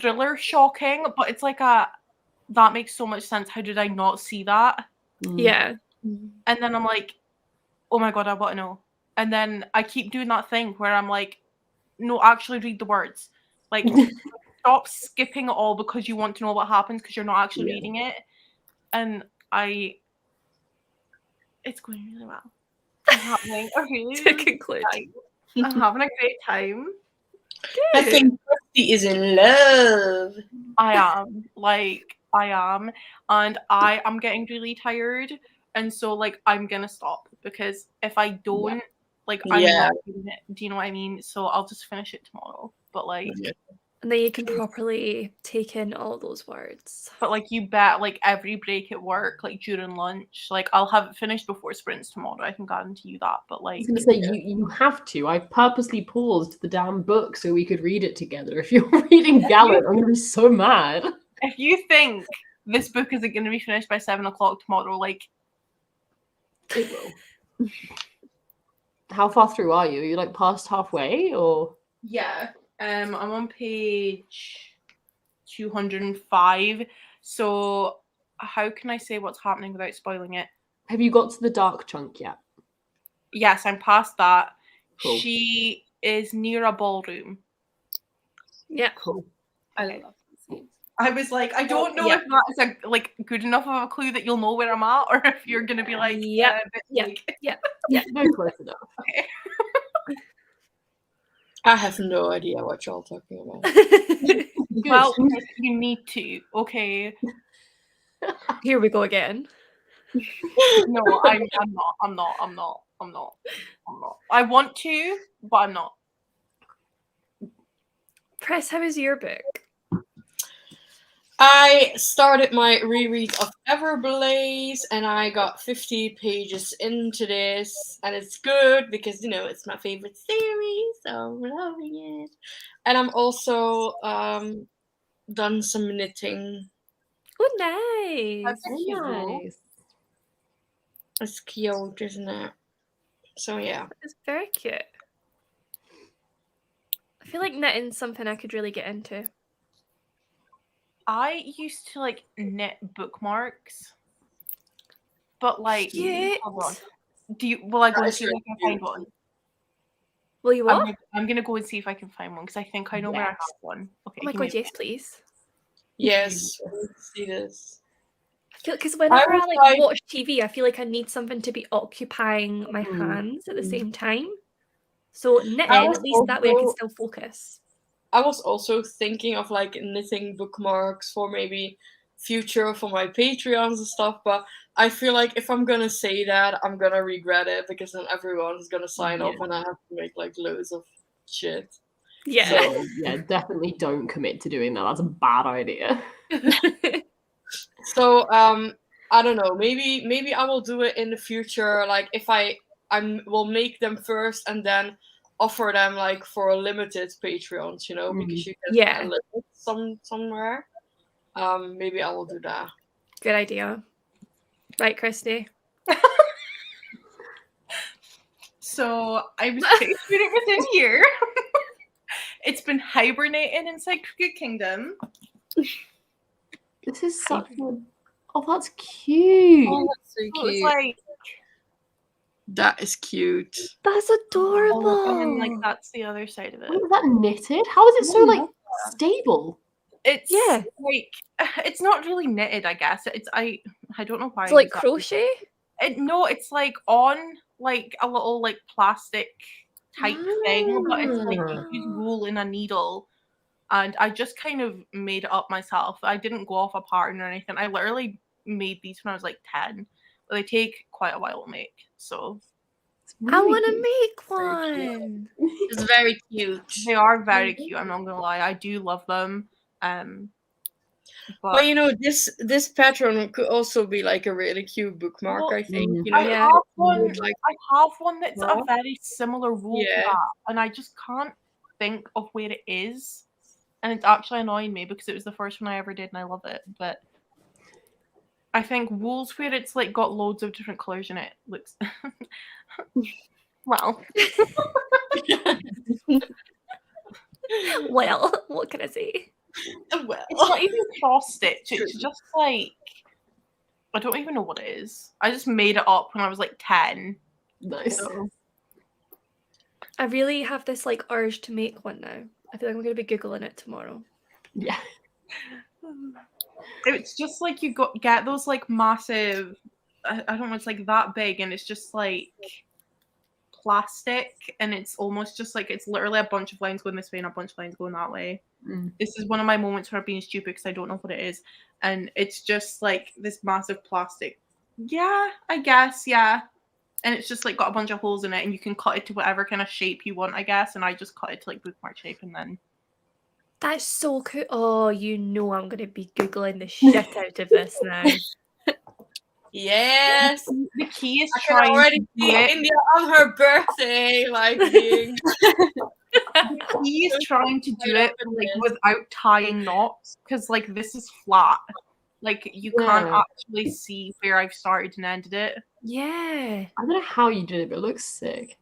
thriller shocking, but it's like that makes so much sense. How did I not see that? Yeah. And then I'm like, oh my god, I want to know. And then I keep doing that thing where I'm like, no, actually read the words. Like, stop skipping it all because you want to know what happens because you're not actually reading it. And it's going really well. I'm having a really To good conclude. time. I'm having a great time. I think Christy is in love. I am, and I am getting really tired, and so like I'm gonna stop because if I don't, like I'm Yeah. not doing it. Do you know what I mean? So I'll just finish it tomorrow. But like, And then you can properly take in all those words. but like you bet, like every break at work, like during lunch, like I'll have it finished before sprints tomorrow. I can guarantee you that. But I like, was going to say, you have to. I purposely paused the damn book so we could read it together. If you're reading Gallant, I'm going to be so mad. if you think this book isn't going to be finished by 7 o'clock tomorrow, like It will. How far through are you? Are you like past halfway or? yeah, I'm on page 205. So how can I say what's happening without spoiling it? Have you got to the dark chunk yet? Yes, I'm past that. Cool. She is near a ballroom. Yeah. Cool. I love that scene. I was like, I don't know if that is a like good enough of a clue that you'll know where I'm at, or if you're gonna be like, Yep, a bit yep. vague. Very close enough. Okay. I have no idea what y'all talking about. Well, you need to. Okay. Here we go again. No, I'm not. I want to, but I'm not. Press, how is your book? I started my reread of Everblaze and I got 50 pages into this, and it's good because it's my favorite series, so I'm loving it. And I'm also done some knitting. Oh, nice. That's cute. Nice. It's cute, isn't it? So yeah. It's very cute. I feel like knitting's something I could really get into. I used to like knit bookmarks. But like, Cute. hold on. Will I go That and is see if I really can find cute. one? Will you what? I'm gonna go and see if I can find one because I think I know where I Yes. have one. Okay. Oh my give me god, a yes, please. Yes, let's see this. I feel because whenever I was like like- watch TV, I feel like I need something to be occupying my Mm. hands at the same time. So knitting, was at least that way I can also- still focus. I was also thinking of like knitting bookmarks for maybe future for my Patreons and stuff, but I feel like if I'm gonna say that, I'm gonna regret it because then everyone's gonna sign off and I have to make like loads of shit. Yeah. So yeah, definitely don't commit to doing that. That's a bad idea. So I don't know, maybe I will do it in the future, like if I will make them first and then offer them like for a limited Patreons, you know, because you get Yeah. a limit somewhere. Maybe I will do that. Good idea. Right, Christy? So I was trying to put it within here. It's been hibernating inside Cricket Kingdom. This is such a... Oh, that's cute. Oh, that's so So it's cute. like, That is cute. That's adorable. and then like that's the other side of it. Wait, was that knitted? How is it so like stable? It's Yeah. like it's not really knitted, I guess. I don't know why. It's like exactly. crochet? No, it's like on like a little like plastic type thing, but it's like you use wool in a needle. And I just kind of made it up myself. I didn't go off a pattern or anything. I literally made these when I was like 10. But they take quite a while to make. So I want to cute. make Very one. It's very cute. they are very cute, I'm not gonna lie. I do love them. But you know, this pattern could also be like a really cute bookmark, Well, I think. Mm. You know, I Yeah. have one. like I have one that's a Well, very similar wool to yeah. that, and I just can't think of where it is. And it's actually annoying me because it was the first one I ever did, and I love it. But I think wool's where it's like got loads of different colors in it. Looks well. Well, what can I say? Well, It's not even cross stitch. It's just like I don't even know what it is. I just made it up when I was like 10. Nice. So I really have this like urge to make one now. I feel like I'm going to be Googling it tomorrow. Yeah. it's just like you get those like massive. I don't know. It's like that big, and it's just like plastic, and it's almost just like it's literally a bunch of lines going this way and a bunch of lines going that way. Mm. This is one of my moments where I'm being stupid because I don't know what it is, and it's just like this massive plastic. Yeah, I guess, yeah. And it's just like got a bunch of holes in it, and you can cut it to whatever kind of shape you want, I guess. And I just cut it to like bookmark shape, and then That's so cool. Oh, you know I'm going to be Googling the shit out of this now. yes. the key is I can trying already to do see it. India on her birthday, like being. The key is trying to do it like without tying knots, because like this is flat. Like you can't Yeah. actually see where I've started and ended it. Yeah, I don't know how you did it, but it looks sick.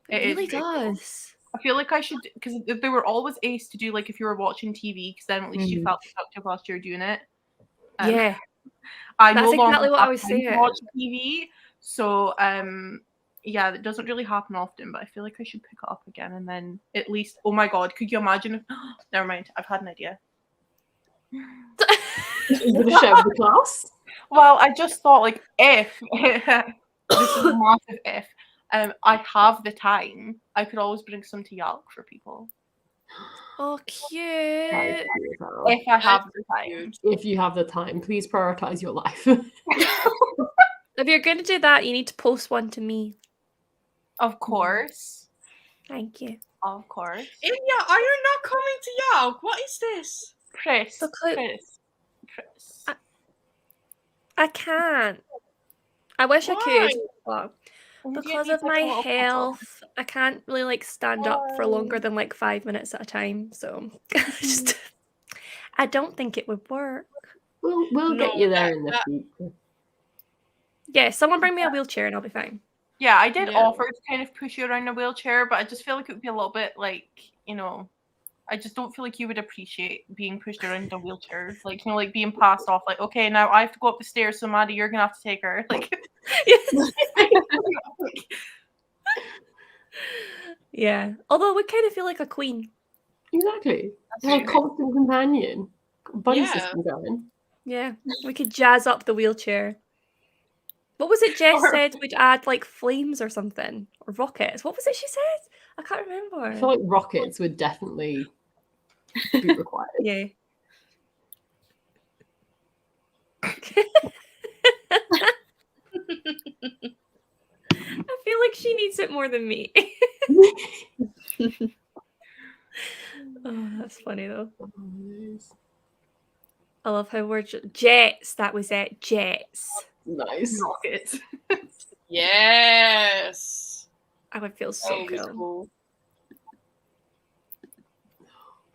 it It really is very cool. does. I feel like I should, because they were always ace to do like if you were watching TV, because then at least you felt productive whilst you're doing it. Yeah, I that's no longer exactly what I have was time to saying. watch TV, so yeah, it doesn't really happen often, but I feel like I should pick it up again and then at least. Oh my god, could you imagine if? Never mind, I've had an idea. You gonna share with the class? Well, I just thought like if this is a massive if. I have the time. I could always bring some to Yalk for people Oh, cute. That is cute as hell. if I have the time. If you have the time, please prioritize your life. If you're going to do that, you need to post one to me. Of course, Thank you. of course. India, are you not coming to Yalk? What is this? Chris, Because- Chris. I can't. I wish I Why? could, but You because need, of like, my a little puzzle. health, I can't really like stand up for longer than like 5 minutes at a time. So just, I don't think it would work. We'll No, get you there that- in the that- future. Yeah, someone bring me a wheelchair and I'll be fine. Yeah, I did Yeah. offer to kind of push you around in a wheelchair, but I just feel like it would be a little bit like, you know, I just don't feel like you would appreciate being pushed around in a wheelchair. Like, you know, like being passed off. Like, okay, now I have to go up the stairs, so Maddie, you're gonna have to take her. Like, Yeah. Although we kind of feel like a queen. Exactly. That's A true. constant companion. Buddy Yeah. system going. Yeah. We could jazz up the wheelchair. What was it Jess Or- said? We'd add like flames or something. Or rockets. What was it she said? I can't I remember. feel like rockets would definitely be required. Yeah. I feel like she needs it more than me. Oh, that's funny though. I love how we're jets. That was it. Jets. Nice. rocket. Yes. I would feel That so would be cool. cool.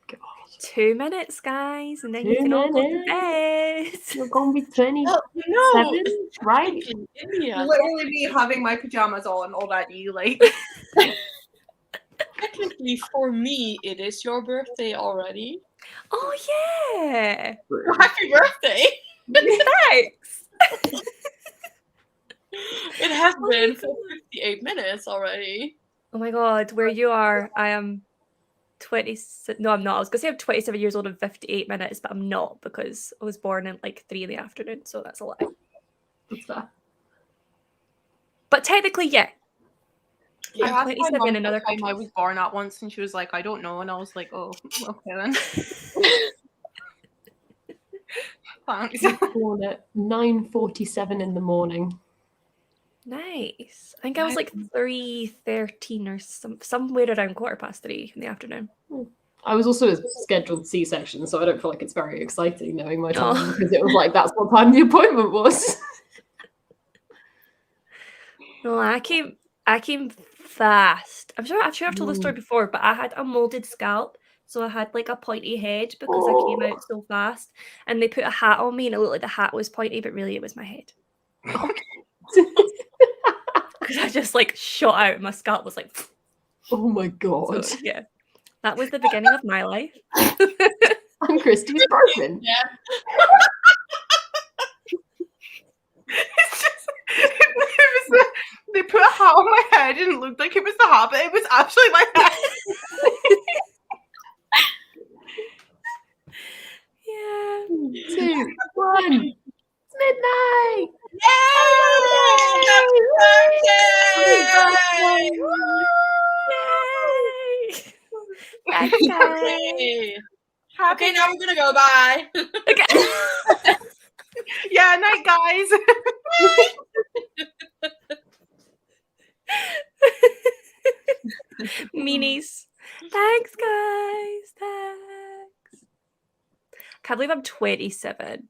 God. 2 minutes, guys, and then 2 you can all go to minutes. bed. You're gonna be 27, Well, you know, right? in India, Literally me having my pajamas on already. Like, technically for me, it is your birthday already. Oh yeah. Happy birthday! Thanks. It has Oh my been for God. 58 minutes already. Oh my god, where you are, I am 20. No, I'm not. I was gonna say I'm 27 years old and 58 minutes, but I'm not because I was born in like 3 in the afternoon, so that's a lie. That's fair. But technically, yeah. I I'm asked my 27 mum in what another time I country. was born at once, and she was like, "I don't know," and I was like, "Oh, okay then." Thanks. Born at 9:47 in the morning. Nice. I think I was like 3:13 or somewhere around 3:15 in the afternoon. I was also a scheduled C-section, so I don't feel like it's very exciting knowing my time Oh. because it was like that's what time the appointment was. No, I came fast. I'm sure I've told the story before, but I had a molded scalp, so I had like a pointy head because I came out so fast. And they put a hat on me, and it looked like the hat was pointy, but really it was my head. Because I just like shot out, and my scalp was like. Oh my god. So, yeah, that was the beginning of my life. I'm Christy's broken. Yeah. It's just, they put a hat on my head and it looked like it was the hat, but it was actually my head. Yeah. 2, 1. It's midnight. Yay! Thanks, guys. Okay. Happy Okay, now we're gonna go. Bye. Okay. Yeah, night, guys. Meanies. Thanks, guys. Thanks. Can't believe I'm 27.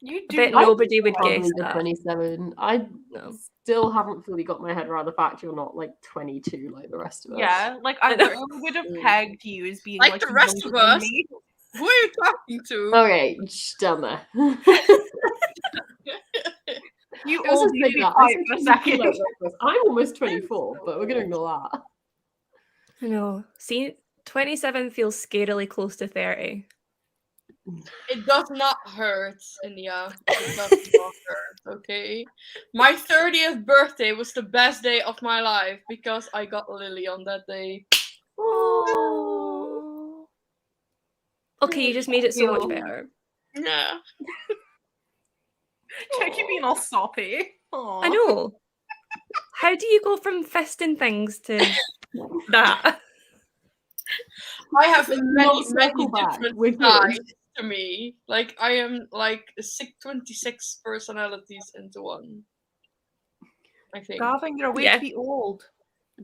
You I do bet not- nobody would Can't guess believe you're that. 27. I No. still haven't fully got my head around the fact you're not like 22 like the rest of us. Yeah, like I literally would have pegged you as being Like the rest younger of than us. me. Who are you talking to? Okay, shh, down there. You It was all just need like to be that. I quiet said for a 22 second. like the rest of us. I'm almost 24, but we're gonna ignore that. I know. See, 27 feels scarily close to 30. It does not hurt, India. It does not hurt, okay? My 30th birthday was the best day of my life because I got Lily on that day. Oh. Okay, you just made it so much better. Yeah. Check you being all soppy. Aw. I know. How do you go from fisting things to that? I have Let's many, not many circle back. different We're good. sides to me. Like, I am like 26 personalities into one. I think. Gavin, you're way Yeah. to be old.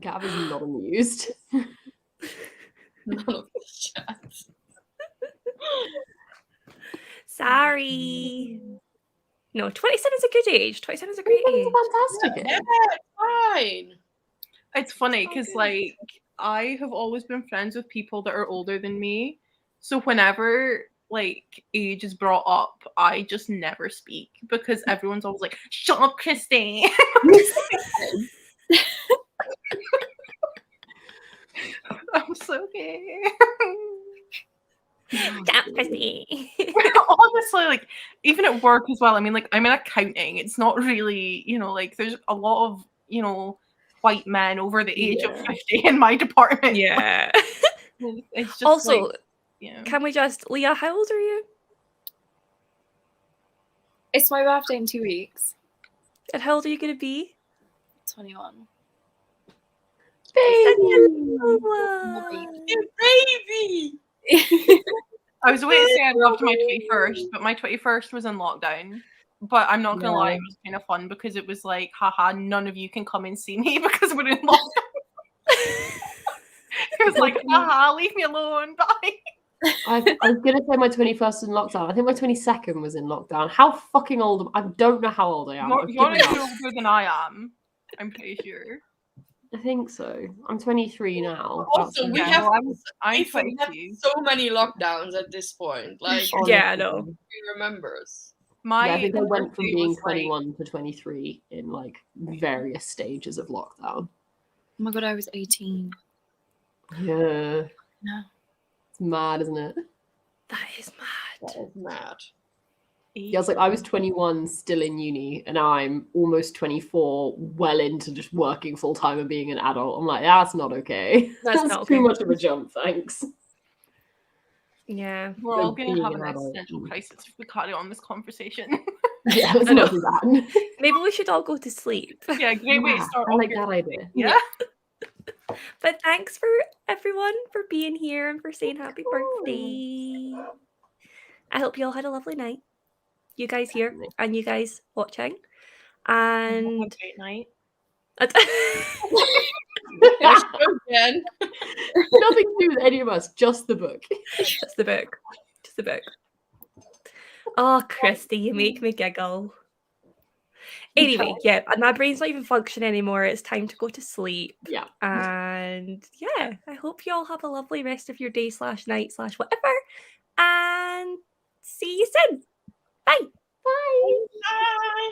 Gav is not amused. None of this chat. Sorry. No, 27 is a good age. 27 is a great age. Fantastic. Yeah, fine. It's funny because like I have always been friends with people that are older than me. So whenever like age is brought up, I just never speak because everyone's always like, "Shut up, Christy." I'm so okay. Get up, Christy. Honestly, like even at work as well. I mean, like I'm in accounting. It's not really, like there's a lot of, white men over the age of 50 in my department. Yeah. It's just Also, like, can we just, Leah, how old are you? It's my birthday in 2 weeks. And how old are you going to be? 21. Baby. I was away to say I'd love to my 21st, but my 21st was in lockdown. But I'm not gonna lie, it was kind of fun because it was like, haha, none of you can come and see me because we're in lockdown. It was like, haha, leave me alone, bye. I was going to say my 21st in lockdown. I think my 22nd was in lockdown. How fucking old am I? don't know how old I am. You're older than I am, I'm pretty sure. I think so. I'm 23 now. Also, we have I'm had 22. so many lockdowns at this point. Like, Yeah, I know. who remembers? I think I went from birthday being was, like, 21 to 23 in like various stages of lockdown. Oh my god, I was 18. Yeah. No. It's mad, isn't it? That is mad. That is mad. Yeah, I was like, I was 21 still in uni, and now I'm almost 24, well into just working full time and being an adult. I'm like, that's not okay. That's not too okay. much of a jump, thanks. Yeah. We're all Being going to have an an adult. existential crisis if we carry on this conversation. Yeah, let's I know. not do that. Maybe we should all go to sleep. Yeah, great way to Yeah, start I off like your that idea. Yeah. But thanks for everyone for being here and for saying happy birthday. I hope you all had a lovely night. You guys here and you guys watching. Have a And great night. Yes, again. Nothing to do with any of us, just the book. Just the book. Just the book. Oh, Christy, you make me giggle. Anyway, yeah, my brain's not even functioning anymore. It's time to go to sleep. Yeah. And yeah, I hope you all have a lovely rest of your day / night / whatever. And see you soon. Bye. Bye. Bye.